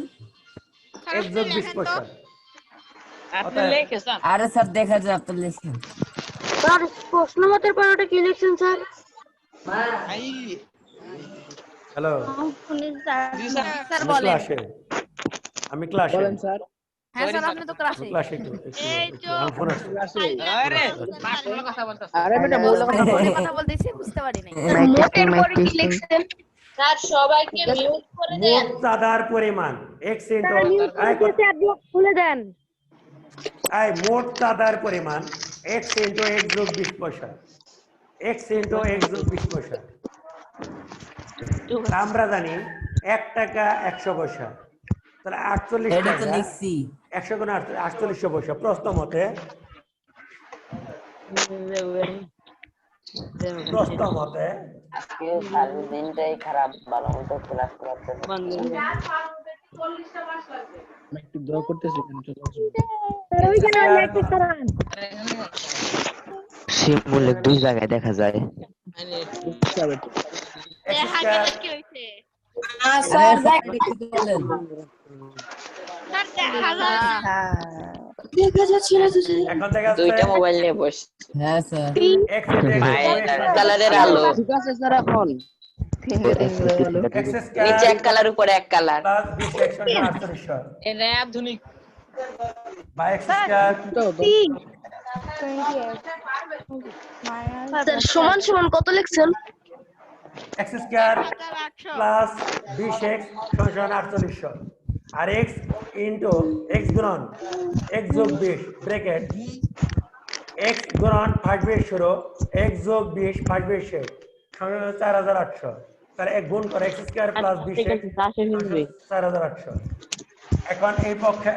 x যোগ 20 পয়সা। অর্থাৎ আরে স্যার দেখা যায় আপনি লেখেন স্যার প্রশ্ন মতের পর ওটা কি লিখছেন স্যার হ্যালো, স্যার আমি বলেন ক্লাসে, আমি ক্লাসে, বলেন স্যার হ্যাঁ স্যার আপনি তো ক্লাসে ক্লাসে এই তো আমার ফোন আসছে। আরে বেটা মৌলা কথা বল ফোনে কথা বলতেছি বুঝতে পারি নাই মোটের পরে কি লিখছেন স্যার সবাইকে মিউট করে মোট চাঁদার পরিমাণ x ইনটু খুলে দেন মোট চাঁদার পরিমাণ x ইনটু x যোগ 20 পয়সা, x ইনটু x যোগ 20 পয়সা। আমরা জানি 1 টাকা 100 পয়সা, তাহলে 48 টাকা 100 গুণ 48 পয়সা। প্রশ্ন মতে আজকে সারাদিন দিনটাই খারাপ ভালো মতো ক্লাস করতে একটু দোয়া করতেছি শিমুলে দুই জায়গায় দেখা যায় দেখা গেলে কি হইছে? স্যার স্যার দেখা যায়। এখন দেখা যাচ্ছে দুইটা মোবাইল নিয়ে বসে হ্যাঁ স্যার x ইনটু x কালারের আলো ঠিক আছে স্যার এখন x নিচে স্কয়ার এক কালার উপরে এক কালার প্লাস 20x সমান 48 এটা আধুনিক বা x স্কয়ার স্যার সমান সমান কত লিখছেন x স্কয়ার 800 প্লাস 20x সমান 48 আর x ইনটু x গুণন x যোগ 20 ব্র্যাকেট x গুণন 5 বেশ শুরু x যোগ 20 5 বেশ শেষ সংখ্যা 4800 তাহলে এক গুণ করে x স্কয়ার প্লাস 20x 4800 এখন এই পক্ষে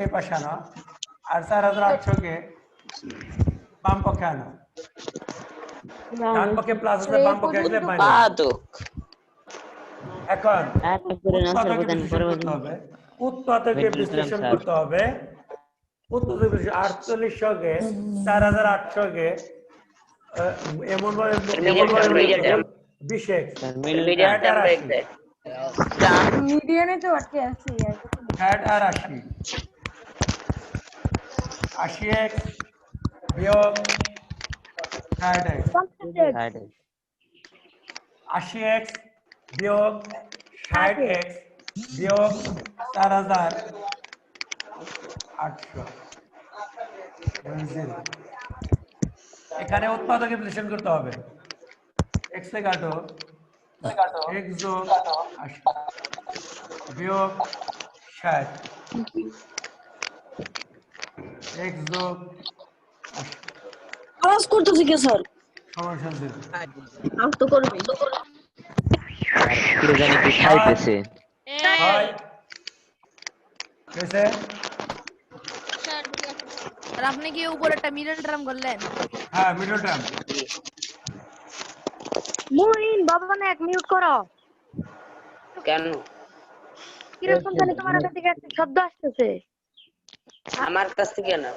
এই পাশে আনো আর 4800 কে বাম পক্ষে আনো ডান পক্ষে প্লাস আছে বাম পক্ষে আসলে মাইনাস বাদক এখন উৎপাদকে বিশ্লেষণ করতে হবে উৎপাদকে 4800 কে 4800 কে এমন ভাবে 20x মিডিয়াম ব্রেক দেয় মিডিয়ানে তো আটকে আছে ষাট আর 80x বিয়োগ 60x 80x বিয়োগ 60x বিয়োগ 4800 এখানে উৎপাদকে বিশ্লেষণ করতে হবে x এ কাটো x যোগ 80 বিয়োগ 60 x যোগ 80 ক্লাস করতেছি কি স্যার সমান 0 আপ তো করবে কি জানি কি খাইতেছে হয় कैसे আর আপনি কি উপরে একটা মিডল টার্ম করলেন হ্যাঁ মিডল টার্ম মুইন বাবা না এক মিউট করো কেন কিরকম জানি তোমার কাছ থেকে একটা শব্দ আসতেছে আমার কাছ থেকে না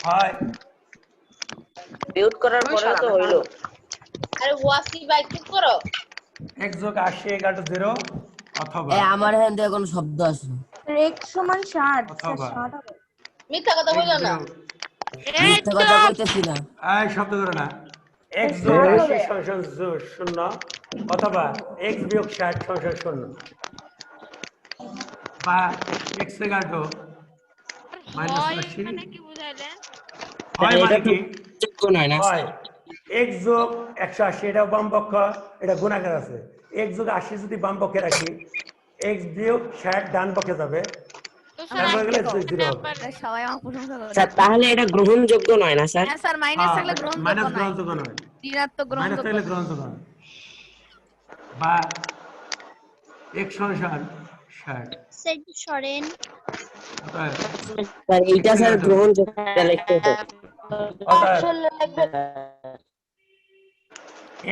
হয় মিউট করার পরে তো হইলো আরে ওয়াসি ভাই চুপ করো x যোগ 80 = 0 অথবা আমার হ্যান্ডে কোন শব্দ আসে x সমান 60 অথবা 60 হবে মিথ্যা কথা বলো না মিথ্যা কথা কইতেছি না এই শব্দ করে না x যোগ 80 সমান 0 অথবা x বিয়োগ 60 সমান 0 বা x এ কাটো হয় -80 মানে কি বুঝাইলেন হয় মানে কি যোগ্য নয় না হয় x যোগ 180 এটা বাম পক্ষ এটা গুণাকার আছে x যোগ 80 যদি বাম পক্ষে রাখি x বিয়োগ 60 ডান পক্ষে যাবে তো তারপরে গেলে 0 হবে সবাই আমাকে প্রশংসা করে স্যার তাহলে এটা গ্রহণযোগ্য নয় না স্যার হ্যাঁ স্যার মাইনাস থাকলে গ্রহণযোগ্য মাইনাস নয় গ্রহণযোগ্য নয় ঋণাত্মক মাইনাস গ্রহণযোগ্য থাকলে গ্রহণযোগ্য নয় বা x সমান 60 সেট সরেন অতএব স্যার এইটা স্যার গ্রহণযোগ্য লিখতে হবে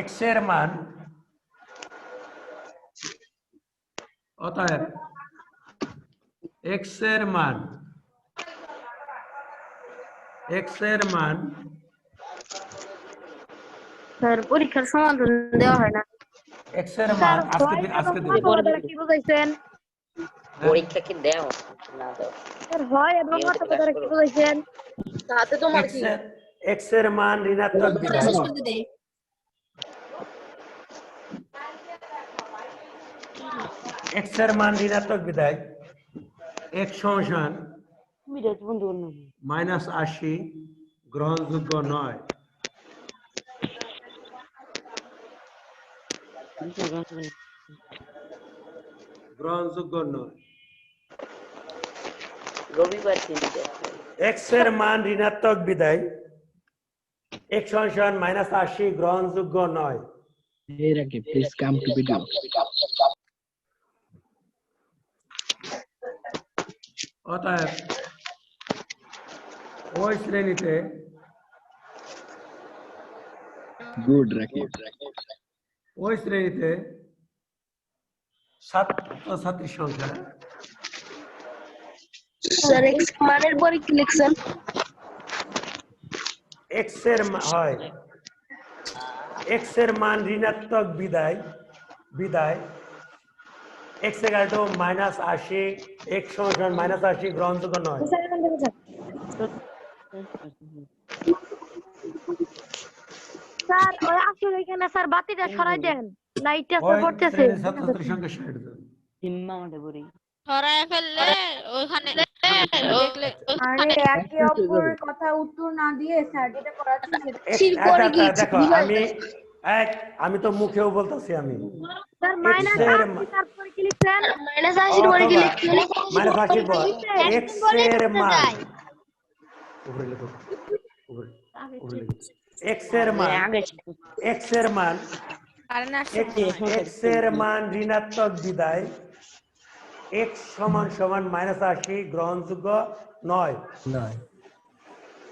x এর মান অতএব x এর মান স্যার পরীক্ষার সমাধান দেওয়া হয় না x এর মান আজকে দিন কি বুঝাইছেন পরীক্ষা কি দেও না দাও স্যার হয় এবং কত কথা কি বুঝাইছেন তাতে তোমার কি x এর মান ঋণাত্মক বিধায় x এর মান ঋণাত্মক বিধায় x সমান -80 গ্রহণযোগ্য নয় গ্রহণযোগ্য নয় রবিবার দিনটা x এর মান ঋণাত্মক বিধায় x সমান -80 গ্রহণযোগ্য নয় এই রাখি প্লিজ কাম টু ভিডিও অতএব ওই শ্রেণীতে গুড রাখি ছাত্রছাত্রীর সংখ্যা স্যার x মানের পরে কি লিখছেন x এর হয় x এর মান ঋণাত্মক বিদায় x = -80 x সমান -80 গ্রহণযোগ্য নয় স্যার ওই আসলে এখানে স্যার বাতিটা সরাই দেন লাইটটা ওই পড়তেছে শ্রেণীর ছাত্রছাত্রীর সংখ্যা 60 জন ধরায় ফেললে ওখানে দেখলে আরে একে অপরের কথা উত্তর না দিয়ে স্যার যেটা করাচ্ছেন সেটা দেখো আমি তো মুখেও বলতেছি আমি স্যার -80 তারপরে কি লিখছেন -80 পরে কি লিখছেন -80 পর x এর মান উপরে লিখো উপরে লিখো x এর মান x এর মান কারেন্ট আসছে x এর মান ঋণাত্মক বিদায় x সমান সমান -80 গ্রহণযোগ্য নয়।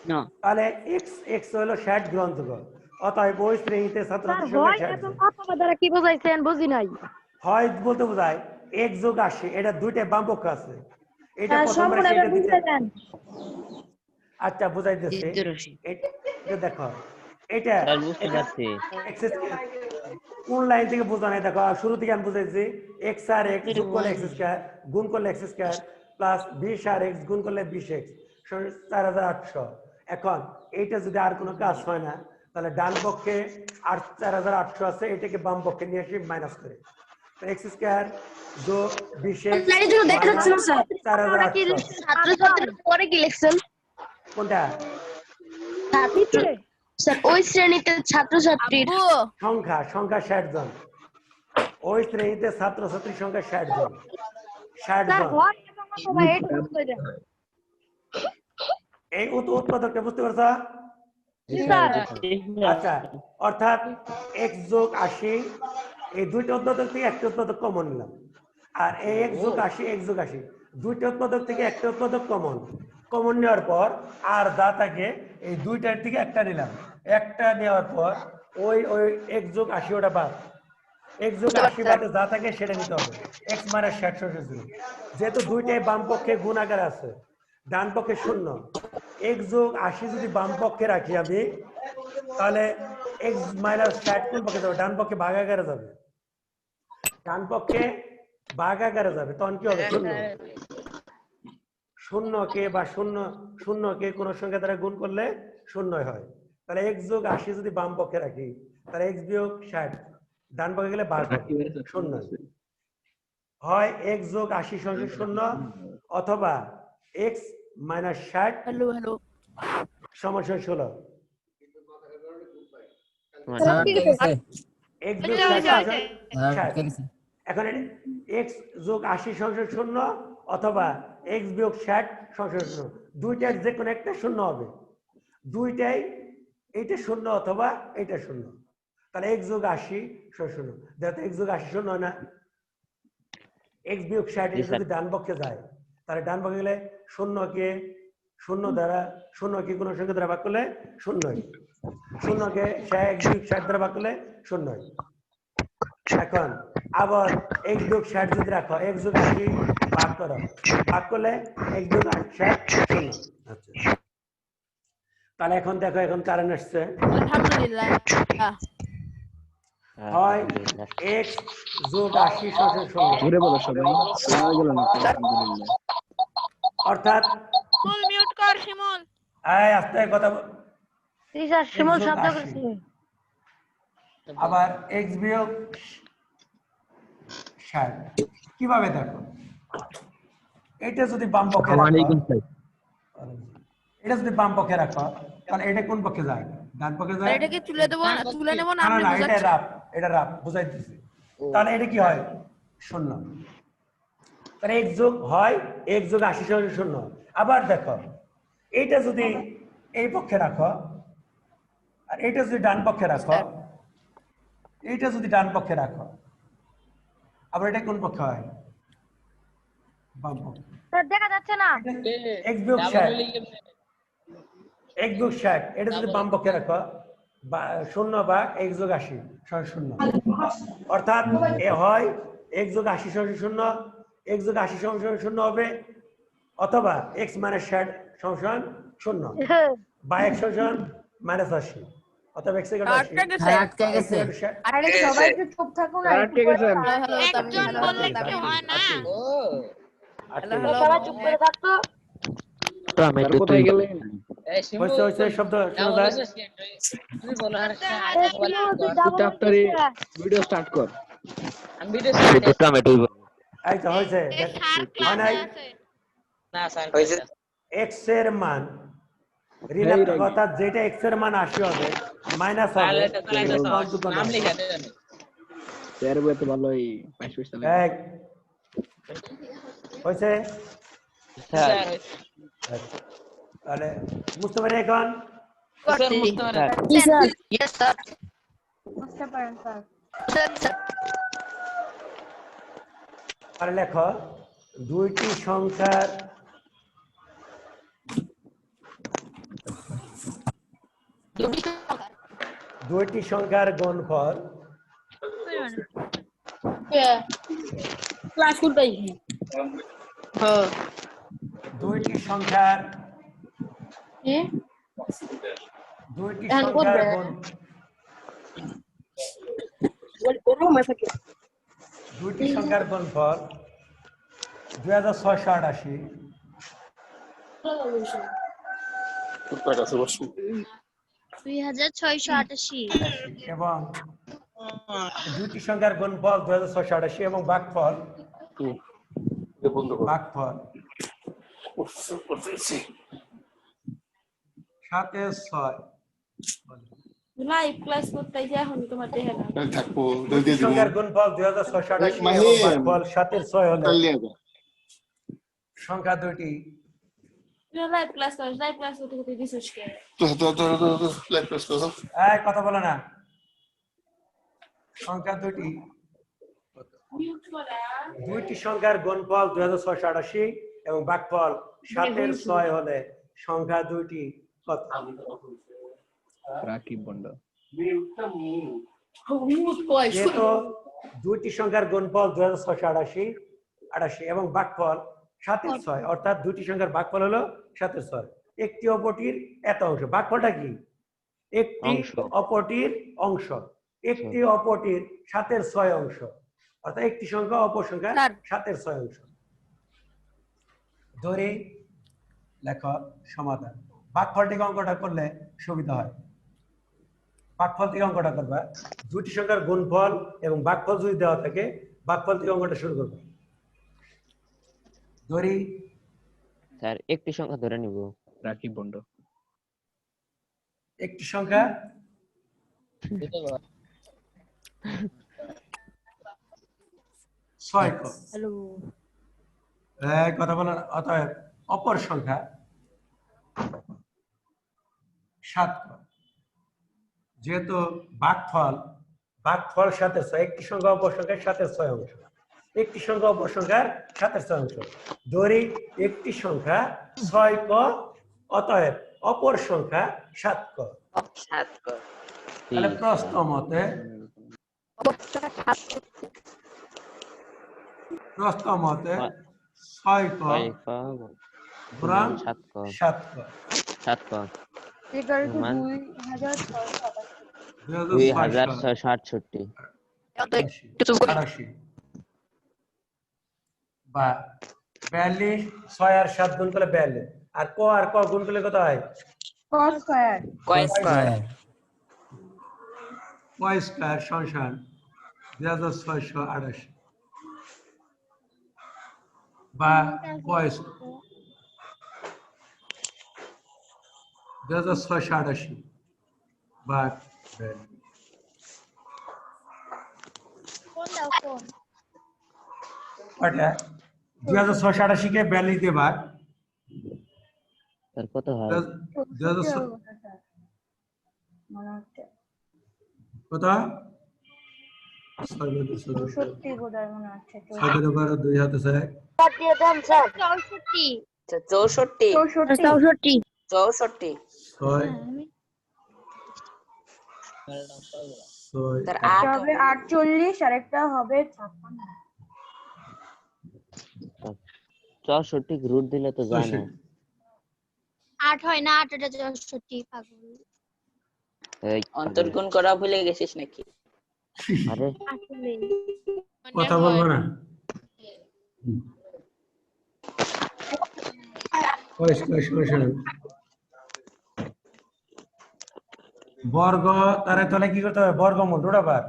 না তাহলে x হলো 60 গ্রহণযোগ্য। অতএব ওই শ্রেণীতে স্যার ছাত্রছাত্রীর হয় সংখ্যা এবং 60 অথবা দ্বারা কি বোঝাইছেন বুঝি নাই। হয় বলতে বোঝায় x যোগ 80 এটা দুইটা বাম পক্ষ আছে। এটা প্রথমবার সম্পূর্ণ এটা দিতে বুঝে দেন। আচ্ছা বুঝাইতেছি এটা দেখো এটা স্যার বুঝতে পারছি x কোন লাইন থেকে বোঝা নাই দেখো শুরু থেকে আমি বুঝাইছি x আর x যোগ করলে x স্কয়ার গুণ করলে x স্কয়ার প্লাস 20 আর x গুণ করলে 20x 4800। এখন এইটা যদি আর কোনো কাজ হয় না তাহলে ডান পক্ষে আর 4800 আছে এটাকে বাম পক্ষে নিয়ে এসে মাইনাস করে x স্কয়ার যোগ 20x স্লাইডে যেন দেখা যাচ্ছে না স্যার। 4800 ছাত্রছাত্রীর পরে কি লিখছেন কোনটা স্যার? ওই শ্রেণীতে ছাত্রছাত্রীর আব্বু সংখ্যা 60 জন। ওই শ্রেণীতে ছাত্রছাত্রীর সংখ্যা 60 জন। 60 স্যার জন। হয় এবং অথবা এটা বুঝে দেন। এই উৎপাদকটা বুঝতে পারছো? স্যার আচ্ছা অর্থাৎ x যোগ 80 এই দুইটা উৎপাদক থেকে একটা উৎপাদক কমন নিলাম আর এই x যোগ 80 দুইটা উৎপাদক থেকে একটা উৎপাদক কমন নেওয়ার পর আর যা থাকে এই দুইটার থেকে একটা নিলাম। একটা নেওয়ার পর ওই x যোগ 80 ওটা বাদ x যোগ 80 বাদে যা থাকে সেটা নিতে হবে x মানে 60 যেহেতু দুইটাই বাম পক্ষে গুণ আকারে আছে ডান পক্ষে 0 x যোগ 80 যদি বাম পক্ষে রাখি আমি তাহলে x মাইনাস 60 কোন পক্ষে যাবে ডান পক্ষে ভাগ আকারে যাবে ডান পক্ষে ভাগ আকারে যাবে তখন কি হবে 0 কে বা 0 কে কোন সংখ্যা দ্বারা গুণ করলে 0 হয় তাহলে x যোগ 80 যদি বাম পক্ষে রাখি তাহলে x বিয়োগ 60 ডান পক্ষে গেলে ভাগ হবে 0 হয় x যোগ 80 সমান 0 অথবা x মাইনাস 60 হ্যালো সমান 16 x যোগ 60 এখন x যোগ 80 সমান 0 অথবা x বিয়োগ 60 সমান 0 দুইটার যে কোনো একটা 0 হবে দুইটাই এইটা 0 অথবা এইটা 0 তাহলে x যোগ 80 সমান 0 যেহেতু x যোগ 80 0 হয় না x বিয়োগ 60 এটা যদি ডান পক্ষে যায় তাহলে ডান পক্ষে গেলে 0 কে 0 দ্বারা 0 কে কোন সংখ্যা দ্বারা ভাগ করলে 0 হয় 0 কে 60 বিয়োগ 60 দ্বারা ভাগ করলে 0 হয়। এখন আবার x যোগ 60 যদি রাখো x যোগ 80 ভাগ করো ভাগ করলে x যোগ 60 0। আচ্ছা তাহলে এখন দেখো এখন কারেন্ট আসছে আলহামদুলিল্লাহ হয় x যোগ 80 সমান 0 ঘুরে বলো সবাই শোনা গেল না আলহামদুলিল্লাহ অর্থাৎ ফুল মিউট কর শিমুল। এই আস্তে কথা স্যার শিমুল শব্দ 80 করছে। আবার x বিয়োগ 60 কিভাবে দেখো এটা যদি বাম পক্ষে রাখো এটা যদি বাম পক্ষে রাখো তাহলে এটা কোন পক্ষে যায় ডান পক্ষে যায় এটা কি তুলে দেবো না তুলে নেব না না আপনি না বুঝাচ্ছেন এটা রাফ বুঝাইতেছি তাহলে এটা কি হয় 0 তাহলে x যোগ হয় x যোগ 80 সমান 0 আবার দেখো এইটা যদি এই পক্ষে রাখো আর এটা যদি ডান পক্ষে রাখো এইটা যদি ডান পক্ষে রাখো আবার এটা কোন পক্ষে হয় বাম পক্ষে স্যার দেখা যাচ্ছে না। x বিয়োগ 60 x বিয়োগ 60 এটা যদি বাম পক্ষে রাখো বা 0 বা x যোগ 80 সমান 0 অর্থাৎ এ হয় x যোগ 80 সমান 0 x যোগ 80 সমান 0 হবে অথবা x মাইনাস 60 সমান 0 বা x সমান মাইনাস 80 অথবা x এর আটকে গেছে আরে সবাই একটু চুপ থাকুন না একটু হ্যালো একজন বললে কি হয় না? সবাই চুপ করে থাকতো। কোথায় গেলেন হইছে শব্দ শোনা যায় চ্যাপ্টারে ভিডিও স্টার্ট কর এই তো হইছে এই স্যার ক্লাসে আছে। x এর মান ঋণাত্মক অর্থাৎ যেটা x এর মান 80 হবে মাইনাস হবে স্যার বলতে ভালো এই 5 পয়সা এক হইছে তাহলে বুঝতে পারি এখন Yes, sir. বুঝতে পারেন স্যার আর লেখো দুইটি সংখ্যার গুণফল ক্লাস করতেই দুইটি সংখ্যার গুণ দুইটি সংখ্যার গুণফল 2688 2688 এবং দুইটি সংখ্যার গুণফল 2688 এবং ভাগফল 7/6 লাইভ ক্লাস করতেই এখন তোমার দেখে না থাকবো সংখ্যার গুণফল 2688 এবং ভাগফল 7/6 হলে সংখ্যা দুইটি লাইভ ক্লাস করতে করতে রিসার্চ করে এই কথা বলে না সংখ্যা দুইটি সংখ্যার গুণফল 2688 এবং ভাগফল 7/6 হলে সংখ্যা দুইটি কত? রাকিব বন্ড যেহেতু দুইটি সংখ্যার গুণফল 2688 এবং ভাগফল 7/6 অর্থাৎ দুইটি সংখ্যার ভাগফল হলো 7/6 একটি অপরটির এত অংশ ভাগফলটা কি একটি অপরটির অংশ একটি অপরটির 7/6 অংশ অর্থাৎ একটি সংখ্যা অপর সংখ্যা 7/6 অংশ ধরে লেখো সমাধান ভাগফল থেকে অঙ্কটা করলে সুবিধা হয় ভাগফল থেকে অঙ্কটা করবা দুটি সংখ্যার গুণফল এবং ভাগফল যদি দেওয়া থাকে ভাগফল থেকে অঙ্কটা শুরু করবে ধরি স্যার একটি সংখ্যা ধরে নিব রাকিব বন্ড একটি সংখ্যা ছয় হ্যালো কথা বলার অতএব অপর সংখ্যা 7 যেহেতু ভাগফল 7/6 একটি সংখ্যা অপর সংখ্যার 7/6 অংশ একটি সংখ্যা অপর সংখ্যার 7/6 অংশ ধরি একটি সংখ্যা 6 ক অতএব অপর সংখ্যা 7 ক তাহলে প্রশ্ন মতে প্রশ্ন মতে 6 ক গুণন 7 ক 7 ক equal to 2668 বা 42 6 আর 7 গুণ করলে 42 আর ক গুণ করলে কত হয় cos square y স্কয়ার সমান 2688 বা y স্কয়ার 2688 বা কোন দাও কোন কয়টা 2688 কে 42 দিয়ে ভাগ স্যার কত হয় 2000 কত 64 বোধহয় মনে হচ্ছে 6 2 হাতে স্যার দিয়ে দেন স্যার 64 64 6 তার একটা হবে 48 আর একটা হবে 56 64 রুট দিলে তো যায় না 8 হয় না 8 এটা 64 পাগল এই অন্তর্গুণ করা ভুলে গেছিস নাকি আরে আসলে কথা বলবো না বর্গ তারে তলে কি করতে হবে বর্গমূল রুট ওভার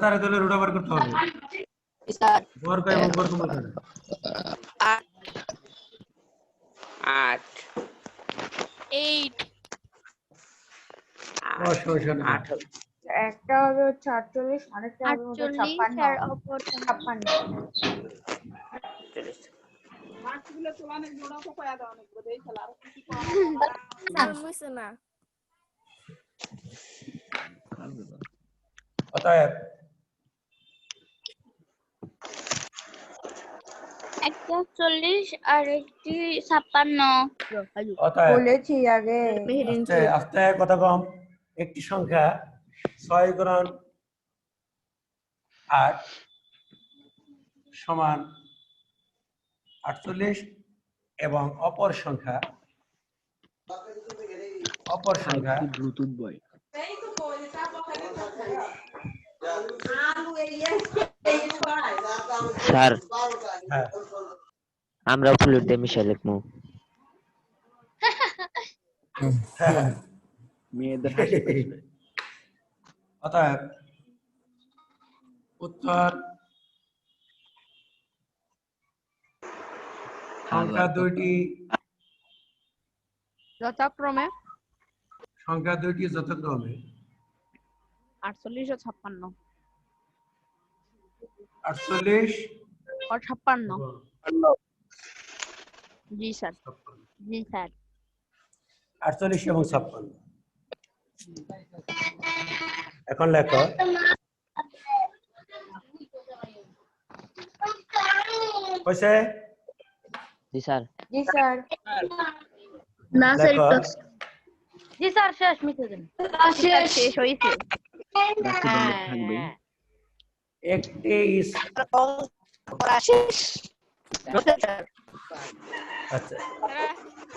তারে তলে রুট ওভার করতে হবে স্যার বর্গ এবং বর্গমূল করে 8 8 একটা হবে 48 আর একটা হবে 48 আর অপর 56 মাছগুলো তো অনেক বড় কয়া দাও অনেক বড় এই খেলা আর কিছু স্যার বুঝছ না অতএব একটা 40 আর একটি 56 অতএব বলেছি আগে আস্তে আস্তে কথা কম। একটি সংখ্যা 6 গুণন 8 সমান 48 এবং অপর সংখ্যা ব্লুটুথ বয় স্যার হ্যাঁ আমরা ফুলের দিয়ে মিশাই লিখবো। হ্যাঁ মেয়েদের হাসি পেছনে অতএব উত্তর সংখ্যা দুইটি যথাক্রমে যথাক্রমে 48 ও 56 48 ও 56। জি স্যার। 48 এবং 56। এখন লেখো হয়েছে? জি স্যার। জি স্যার না স্যার লেখো জি স্যার শেষ মিশে দেন শেষ হয়েছে। থাকবে একটি আচ্ছা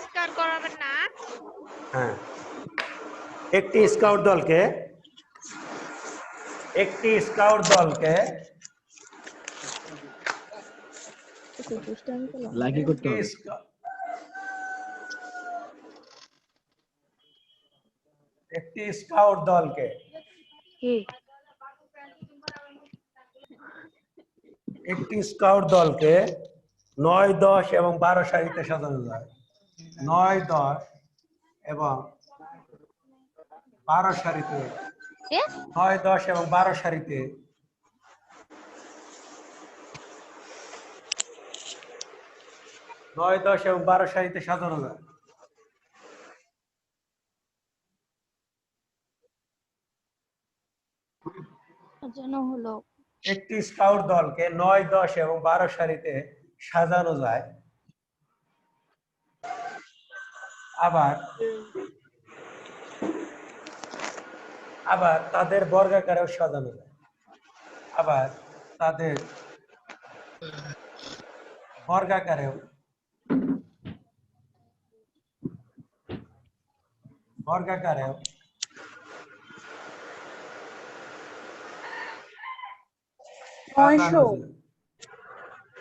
স্কার করাবেন না। হ্যাঁ একটি স্কাউট দলকে লাকি করতে হবে একটি স্কাউট দলকে কি একটি স্কাউট দলকে 9, 10 এবং 12 সারিতে সাজানো যায়। 9, 10 এবং 12 সারিতে 9, 10 এবং 12 সারিতে 9, 10 এবং 12 সারিতে সাজানো যায়। যেন হলো একটি স্কাউট দলকে 9, 10 এবং 12 সারিতে সাজানো যায়। আবার তাদের বর্গাকারেও সাজানো যায়। আবার তাদের বর্গাকারেও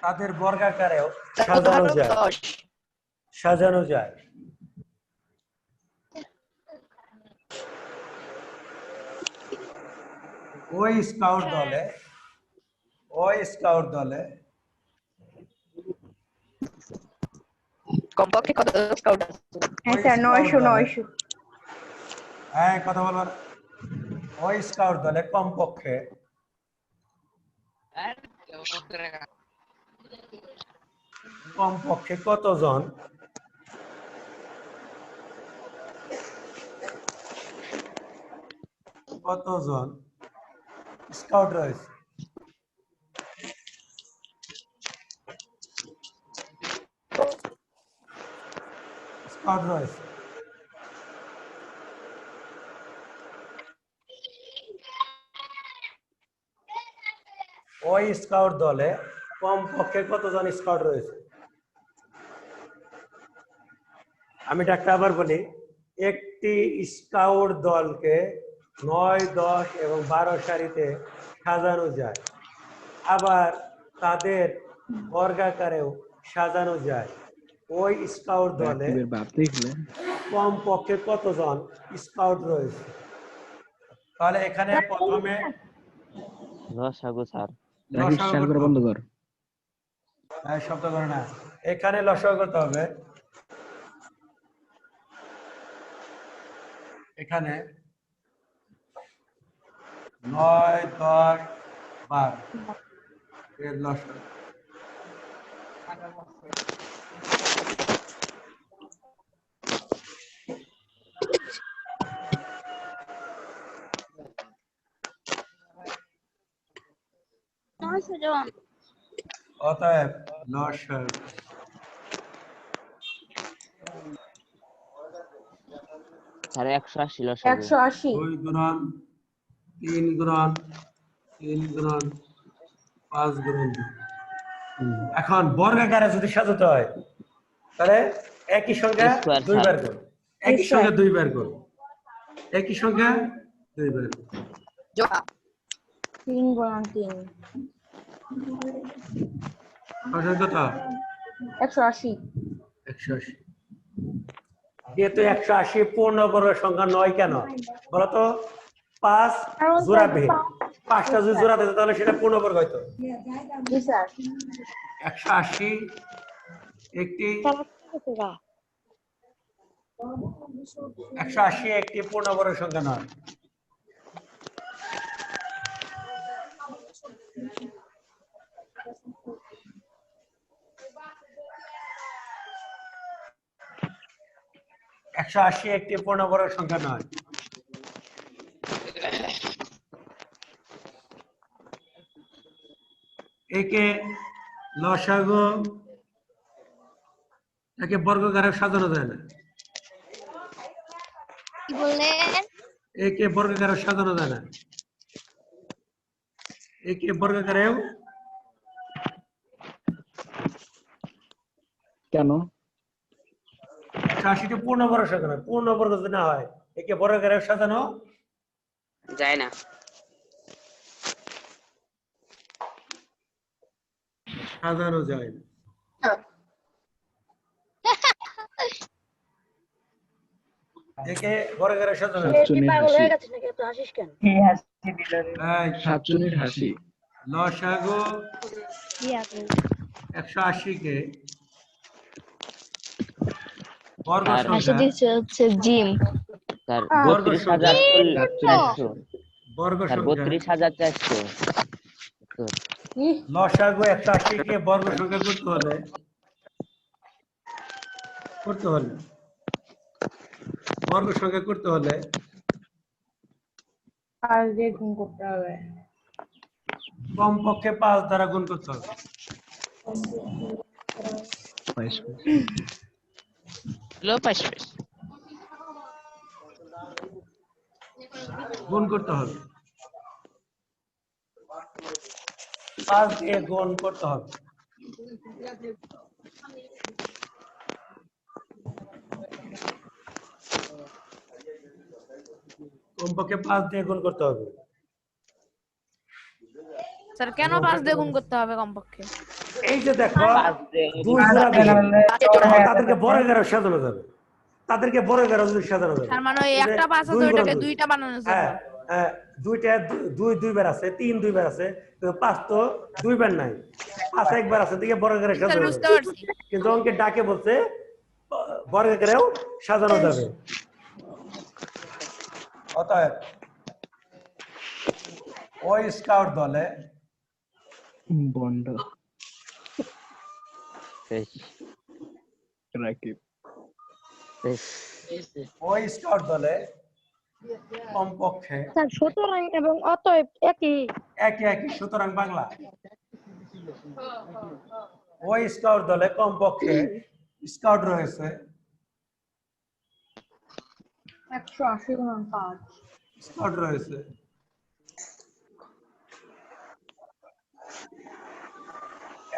তাদের বর্গাকারেও সাজানো যায়। ওই স্কাউট দলে কমপক্ষে কত স্কাউট আছে? হ্যাঁ স্যার 900 হ্যাঁ কথা বলবার। ওই স্কাউট দলে কমপক্ষে কতজন স্কাউট রয়েছে? ওই স্কাউট দলে কমপক্ষে কতজন স্কাউট রয়েছে? আমি ডাক্তার আবার বলি, একটি স্কাউট দলকে 9, 10 এবং 12 সারিতে সাজানো যায়। আবার তাদের বর্গাকারেও সাজানো যায়। ওই স্কাউট দলে কমপক্ষে কতজন স্কাউট রয়েছে? তাহলে এখানে প্রথমে লসাগু স্যার। বন্ধ কর শব্দ করে না, এখানে লসাগু করতে হবে। এখানে 9, 10, 12 এর লসাগু। 900 জন। অতএব লসাগু স্যার 180 লসাগু 180 2 গুণন 3 গুণন 3 গুণন 5 গুণন 2। এখন বর্গাকারে যদি সাজাতে হয় তাহলে একই সংখ্যা স্কয়ার, দুইবার স্যার। গুণ, একই সংখ্যা দুইবার গুণ, একই সংখ্যা দুইবার গুণ। 3 গুণন 3 কত কত 180 180। যেহেতু 180 পূর্ণবর্গ সংখ্যা নয় কেন বলতো? 5 জোড়া বে, 5টা যদি জোড়া দিত তাহলে সেটা পূর্ণবর্গ হইতো। জি স্যার 180 একটি 180 একটি পূর্ণবর্গ সংখ্যা নয়। একশো আশি একটি পূর্ণবর্গ সংখ্যা নয়। একে লসাগু একে বর্গকারে সাজানো যায় না। কি বললেন? একে বর্গকারে সাজানো যায় না। একে বর্গকারেও কেন? 180টি পূর্ণবর্গ সংখ্যা নয়, পূর্ণবর্গ যদি না হয় একে বর্গকারে সাজানো যায় না। সাজানো যায় না। একে বর্গকারে সাজানো যায়। সাতজনের হাসি। লসাগু 180 কে বর্গ আর সংখ্যা হচ্ছে জিম। স্যার বর্গ 32,400 বর্গ স্যার সংখ্যা 32,400 লসাগু 180 কে বর্গ সংখ্যা করতে হলে বর্গ সংখ্যা করতে হলে আর দিয়ে গুণ করতে হবে। কমপক্ষে 5 দ্বারা গুণ করতে হবে। গুণ করতে হবে, 5 দিয়ে গুণ করতে হবে। কমপক্ষে 5 দিয়ে গুণ করতে হবে। স্যার কেন 5 দিয়ে গুণ করতে হবে কমপক্ষে? এই যে দেখো 5 দিয়ে 2 জোড়া দিলে তাদেরকে বর্গের সাজানো যাবে, তাদেরকে বর্গের যদি সাজানো যাবে। তার মানে ওই একটা 5 আছে ওইটাকে দুইটা বানানো যাবে। হ্যাঁ হ্যাঁ, দুইটা দুইবার আছে, 3 দুইবার আছে, কিন্তু 5 তো দুইবার নাই, 5 একবার আছে, দিকে বর্গের স্যার সাজানো বুঝতে যাবে। পারছি। কিন্তু অঙ্কে ডাকে বলছে বর্গেরও সাজানো যাবে। অতএব ওই স্কাউট দলে বন্ড শেষ রাকিব শেষ ওই স্কাউট দলে কমপক্ষে স্যার সুতরাং এবং অতএব একই একই সুতরাং বাংলা। ওই স্কাউট দলে কমপক্ষে স্কাউট রয়েছে 180 গুণন 5 স্কাউট রয়েছে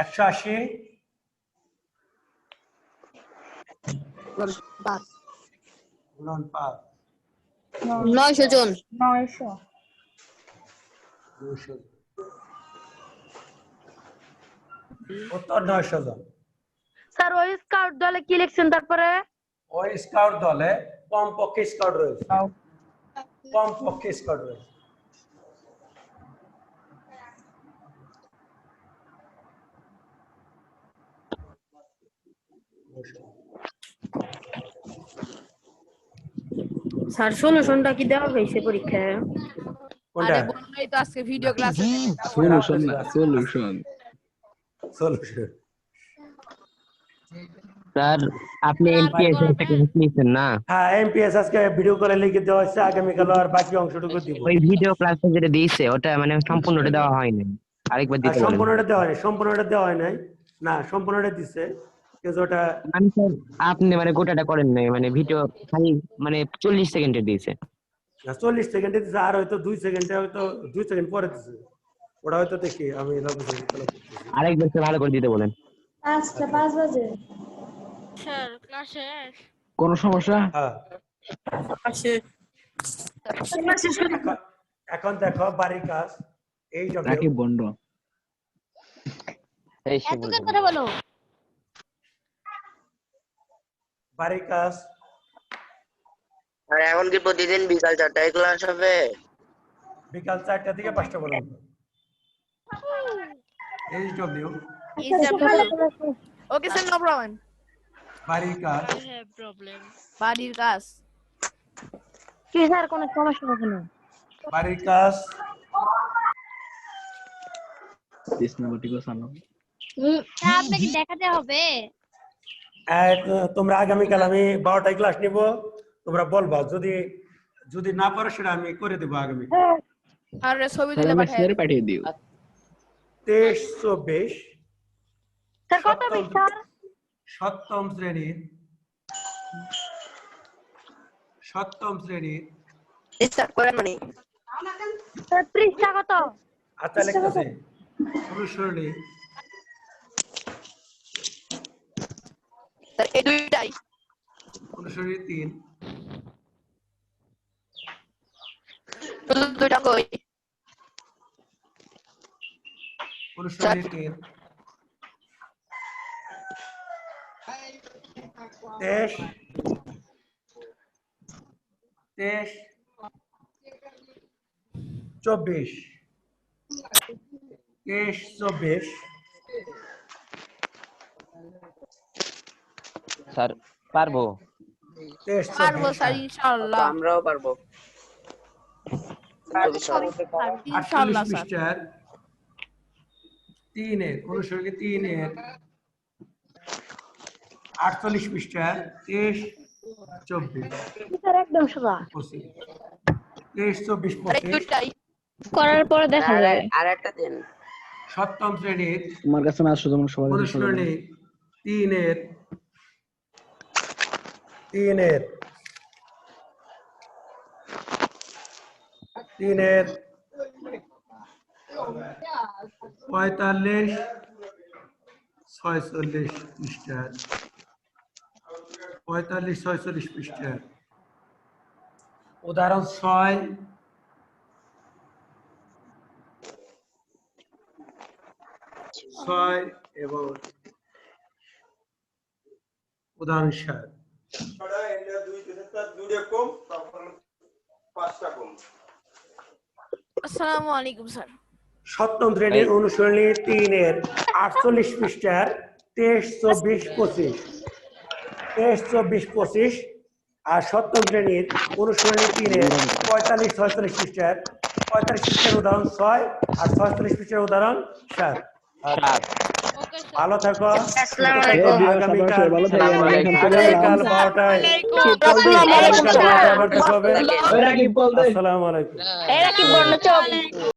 180 গুণন 5 900 জন। 900 200 উত্তর 900 জন। স্যার ওই স্কাউট দলে কি লিখছেন তারপরে? ওই স্কাউট দলে কমপক্ষে স্কাউট রয়েছে, কমপক্ষে স্কাউট রয়েছে। স্যার সলিউশনটা কি দেওয়া হয়েছে পরীক্ষায়? কোনটা? আরে বললেই তো আজকে ভিডিও ক্লাসে সলিউশন না সলিউশন। সলিউশন স্যার আপনি এমপিএস থেকে নিছেন না? হ্যাঁ, এমপিএস আজকে ভিডিও কলে লিখে দেওয়া হয়েছে, আগামীকাল আর বাকি অংশটুকু দিব। ওই ভিডিও ক্লাসে যেটা দিয়েছে ওটা মানে সম্পূর্ণটা দেওয়া হয়নি। আরেকবার আর দিতে বলেন। সম্পূর্ণটা দেওয়া হয়নি, সম্পূর্ণটা দেওয়া হয় নাই। না, সম্পূর্ণটা দিছে কিন্তু ওটা আমি স্যার আপনি মানে গোটাটা করেন নাই, মানে ভিডিও খালি মানে 40 সেকেন্ডের দিয়েছে। 40 সেকেন্ডে দিছে, আর হয়তো 2 সেকেন্ডে, হয়তো 2 সেকেন্ড পরে দিছে। ওটা হয়তো দেখি আমি আরেকবার স্যার ভালো করে দিতে বলেন। 5 বাজে। স্যার ক্লাস শেষ। কোনো সমস্যা? হ্যাঁ। এখন দেখো বাড়ির কাজ এই রাকিব বন্ড। এই সে এতক্ষণ কথা বলো। বাড়ির কাজ আর এখন কি প্রতিদিন বিকাল 4টায় ক্লাস হবে? বিকাল 4টা থেকে 5টা পর্যন্ত। HW okay sir, no problem. বাড়ির কাজ I have problem. বাড়ির কাজ। কি স্যার কোনো সমস্যা হবে না? বাড়ির কাজ স্যার আপনাকে দেখাতে হবে। তোমরা আগামীকাল আমি 12টায় ক্লাস নিব, তোমরা বলবা, যদি যদি না পারো সেটা আমি করে দেবো আগামী। আর ছবি স্যার তুলে আমি পাঠাই। স্যার পাঠিয়ে দিও। 23, 24 স্যার কত পিস স্যার? সপ্তম শ্রেণীর স্টার্ট করেন মানে স্যার পৃষ্ঠা কত? আচ্ছা লিখতেছি। অনুসরণী স্যার এই দুইটাই অনুসরণী 3 দুইটা কই? অনুসরণী 3 23, 24 23, 24 স্যার পারবো। 23, পারবো 24 স্যার ইনশাআল্লাহ। আমরাও পারবো। ইনশাআল্লাহ 48 স্যার। পৃষ্ঠার 3 এর অনুসরণী 3 এর 48 পৃষ্ঠার 23, 24 স্যার একদম সোজা। 25 23, 24, আরে 25 দুইটাই করার পরে দেখা যাবে। আর একটা দিন। সপ্তম শ্রেণীর তোমার কাছে না আসো যেমন সবার কাছে অনুসরণী 3 এর 45, 46 পৃষ্ঠার 45, 46 পৃষ্ঠার উদাহরণ 6 এবং উদাহরণ 7। আসসালামু আলাইকুম স্যার। সপ্তম শ্রেণীর অনুসরণী 3 এর 48 পৃষ্ঠার 23, 24, 25 23, 24, 25 আর সপ্তম শ্রেণীর অনুসরণী 3 এর 45, 46 পৃষ্ঠার 45 পৃষ্ঠার উদাহরণ 6 আর 46 পৃষ্ঠার উদাহরণ 7। Okay sir. ভালো থাকো। আসসালামু সুস্থ থাকো। আগামীকাল ভালো থাকবেন। আগামীকাল 12টায় আসসালামু আলাইকুম স্যার। আবার দেখা হবে। আসসালামু আলাইকুম। এই রাকিব বন্ধু চোখ।